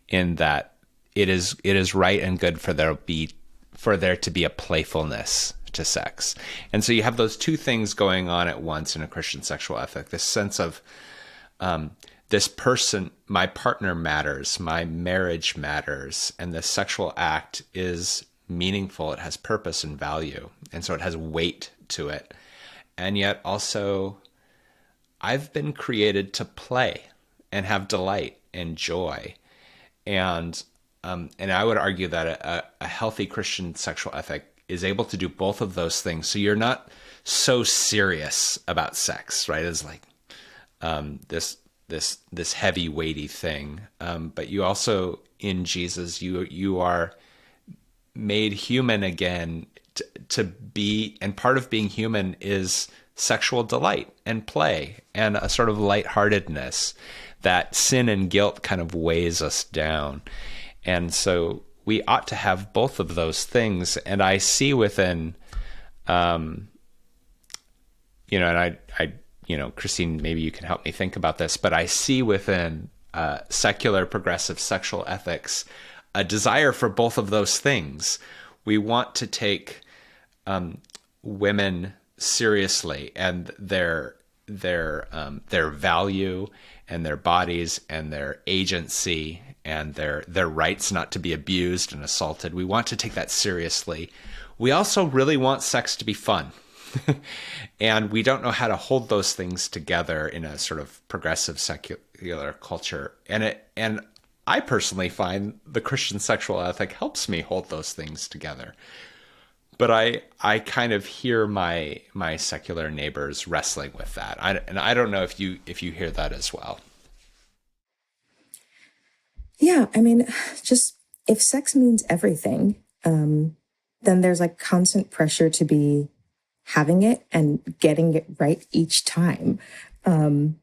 in that it is right and good for there to be a playfulness to sex. And so you have those two things going on at once in a Christian sexual ethic, this sense of this person, my partner matters, my marriage matters, and the sexual act is meaningful, it has purpose and value, and so it has weight to it. And yet also, I've been created to play and have delight and joy. And I would argue that a healthy Christian sexual ethic is able to do both of those things. So you're not so serious about sex, right? As like this heavy, weighty thing. But you also, in Jesus, you are made human again to be, and part of being human is sexual delight and play and a sort of lightheartedness that sin and guilt kind of weighs us down. And so we ought to have both of those things. And I see within, and Christine, maybe you can help me think about this, but I see within secular progressive sexual ethics a desire for both of those things. We want to take women seriously and their value and their bodies and their agency and their rights not to be abused and assaulted. We want to take that seriously. We also really want sex to be fun. And we don't know how to hold those things together in a sort of progressive secular culture. And I personally find the Christian sexual ethic helps me hold those things together. But I kind of hear my secular neighbors wrestling with that. And I don't know if you hear that as well. Yeah, I mean, just if sex means everything, then there's like constant pressure to be having it and getting it right each time. And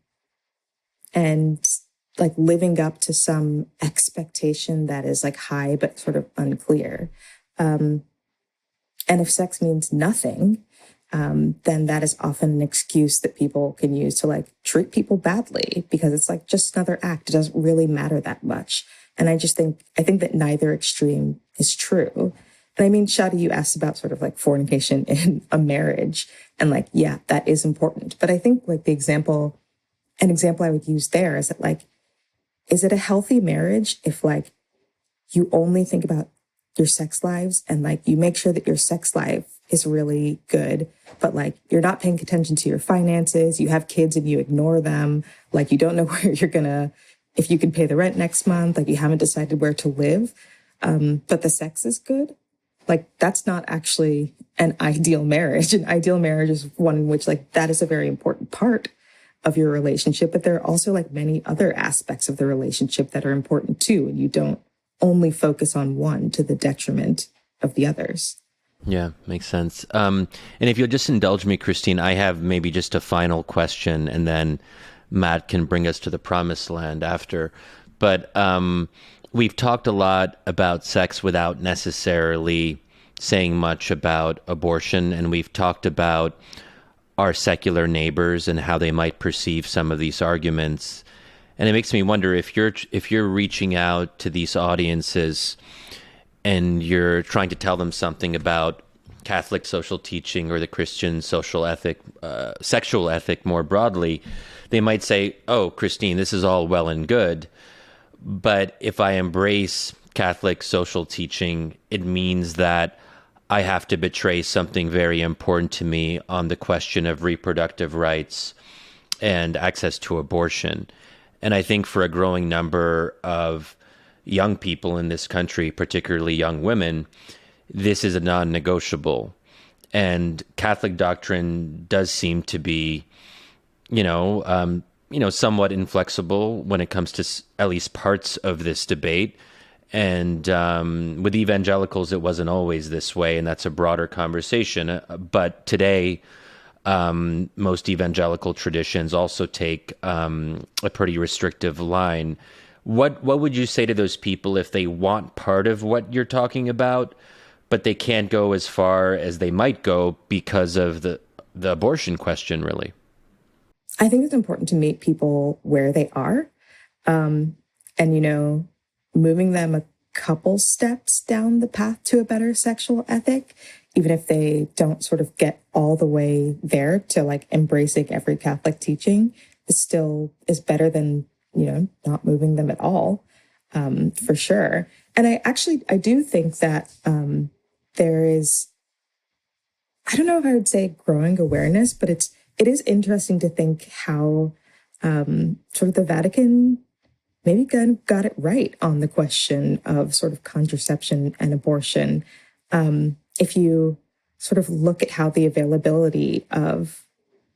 like living up to some expectation that is like high but sort of unclear. And if sex means nothing, then that is often an excuse that people can use to like treat people badly because it's like just another act. It doesn't really matter that much. And I think that neither extreme is true. And I mean, Shadi, you asked about sort of like fornication in a marriage and like, yeah, that is important. But I think like an example I would use there is that like, is it a healthy marriage if like you only think about your sex lives and like you make sure that your sex life is really good, but like you're not paying attention to your finances, you have kids and you ignore them, like you don't know where you're gonna, if you can pay the rent next month, like you haven't decided where to live, but the sex is good. Like that's not actually an ideal marriage. An ideal marriage is one in which like that is a very important part of your relationship, but there are also like many other aspects of the relationship that are important too, and you don't only focus on one to the detriment of the others. Yeah, makes sense. And if you'll just indulge me, Christine, I have maybe just a final question, and then Matt can bring us to the promised land after. But we've talked a lot about sex without necessarily saying much about abortion, and we've talked about our secular neighbors and how they might perceive some of these arguments. And it makes me wonder if you're reaching out to these audiences and you're trying to tell them something about Catholic social teaching or the Christian social ethic, sexual ethic more broadly, they might say, "Oh, Christine, this is all well and good, but if I embrace Catholic social teaching, it means that I have to betray something very important to me on the question of reproductive rights and access to abortion." And I think for a growing number of young people in this country, particularly young women, this is a non-negotiable. And Catholic doctrine does seem to be, somewhat inflexible when it comes to at least parts of this debate. And with evangelicals, it wasn't always this way, and that's a broader conversation. But today, most evangelical traditions also take a pretty restrictive line. What would you say to those people if they want part of what you're talking about, but they can't go as far as they might go because of the abortion question, really? I think it's important to meet people where they are. And, moving them a couple steps down the path to a better sexual ethic, even if they don't sort of get all the way there to like embracing every Catholic teaching, is better than, not moving them at all, for sure. And I do think that there is, I don't know if I would say growing awareness, but it is interesting to think how sort of the Vatican maybe got it right on the question of sort of contraception and abortion. If you sort of look at how the availability of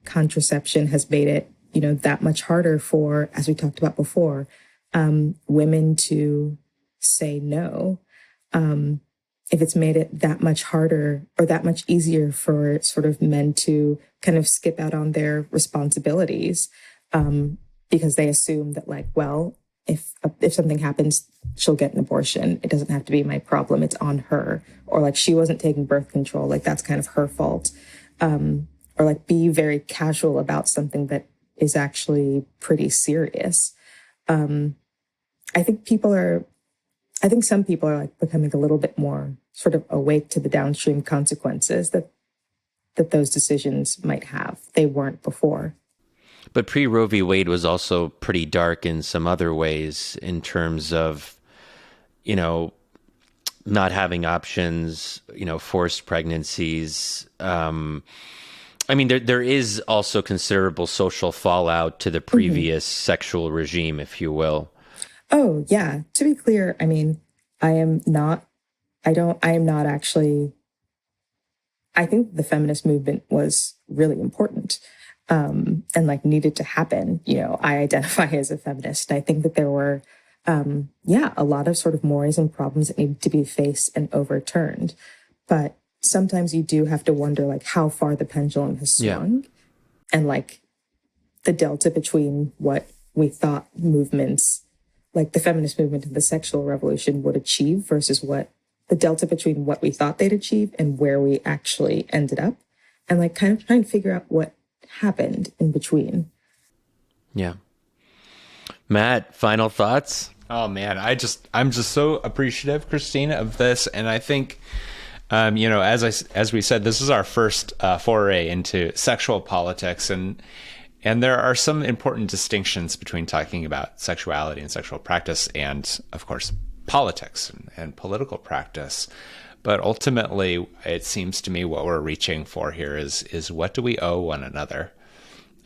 contraception has made it, that much harder for, as we talked about before, women to say no. If it's made it that much harder or that much easier for sort of men to kind of skip out on their responsibilities, because they assume that like, well, if something happens, she'll get an abortion. It doesn't have to be my problem. It's on her. Or like, she wasn't taking birth control. Like, that's kind of her fault. Or like, be very casual about something that is actually pretty serious. I think some people are like becoming a little bit more sort of awake to the downstream consequences that those decisions might have. They weren't before. But pre-Roe v. Wade was also pretty dark in some other ways in terms of, not having options, forced pregnancies. There is also considerable social fallout to the previous sexual regime, if you will. Oh, yeah. To be clear, I am not actually, I think the feminist movement was really important. And like needed to happen. I identify as a feminist. I think that there were, a lot of sort of mores and problems that needed to be faced and overturned. But sometimes you do have to wonder like how far the pendulum has swung, and like the delta between what we thought movements like the feminist movement and the sexual revolution would achieve versus what the delta between what we thought they'd achieve and where we actually ended up, and like kind of trying to figure out what happened in between. Yeah. Matt, final thoughts? Oh man, I'm just so appreciative, Christine, of this. And I think, as we said, this is our first foray into sexual politics, and there are some important distinctions between talking about sexuality and sexual practice and, of course, politics and political practice. But ultimately, it seems to me what we're reaching for here is what do we owe one another,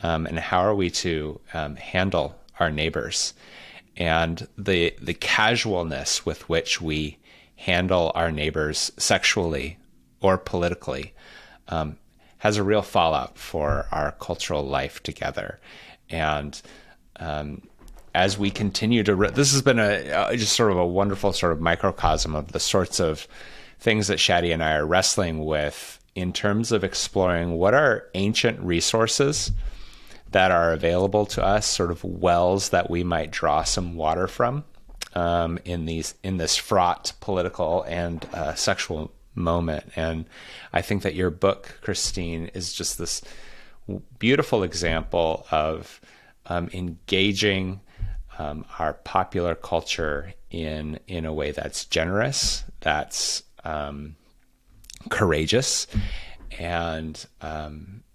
and how are we to handle our neighbors, and the casualness with which we handle our neighbors sexually or politically has a real fallout for our cultural life together. And as we continue to, this has been just sort of a wonderful sort of microcosm of the sorts of things that Shadi and I are wrestling with in terms of exploring what are ancient resources that are available to us, sort of wells that we might draw some water from in this fraught political and sexual moment. And I think that your book, Christine, is just this beautiful example of engaging our popular culture in a way that's generous, that's courageous, and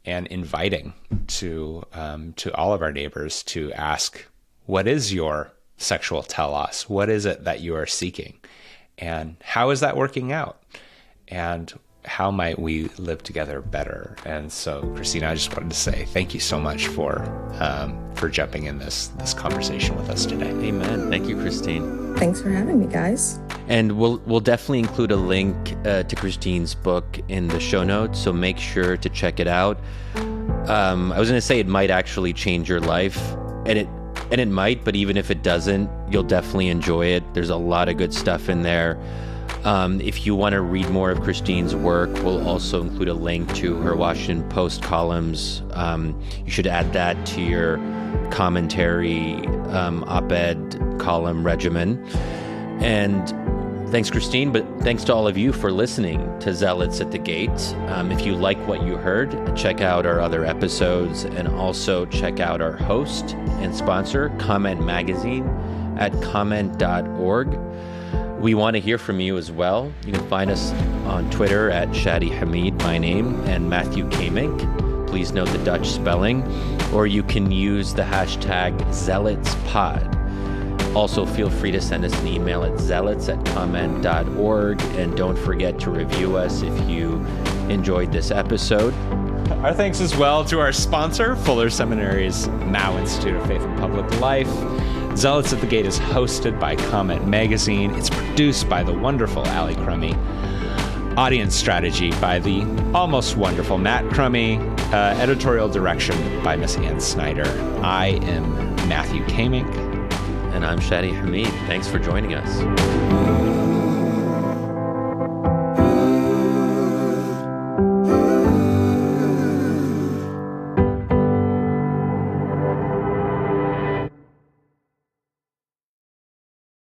inviting to all of our neighbors to ask, what is your sexual telos? What is it that you are seeking? And how is that working out? And how might we live together better? And so, Christina, I just wanted to say thank you so much for jumping in this conversation with us today. Amen. Thank you, Christine. Thanks for having me, guys. And we'll definitely include a link to Christine's book in the show notes, so make sure to check it out. I was going to say it might actually change your life, and it might, but even if it doesn't, you'll definitely enjoy it. There's a lot of good stuff in there. If you want to read more of Christine's work, we'll also include a link to her Washington Post columns. You should add that to your commentary op-ed column regimen. And thanks, Christine, but thanks to all of you for listening to Zealots at the Gate. If you like what you heard, check out our other episodes, and also check out our host and sponsor, Comment Magazine, at comment.org. We want to hear from you as well. You can find us on Twitter at Shadi Hamid, my name, and Matthew Kamink. Please note the Dutch spelling. Or you can use the hashtag ZealotsPod. Also, feel free to send us an email at zealots@comment.org. And don't forget to review us if you enjoyed this episode. Our thanks as well to our sponsor, Fuller Seminary's Mao Institute of Faith and Public Life. Zealots at the Gate is hosted by Comment Magazine. It's produced by the wonderful Allie Crummy. Audience strategy by the almost wonderful Matt Crummy. Editorial direction by Miss Ann Snyder. I am Matthew Kamink. And I'm Shadi Hamid. Thanks for joining us.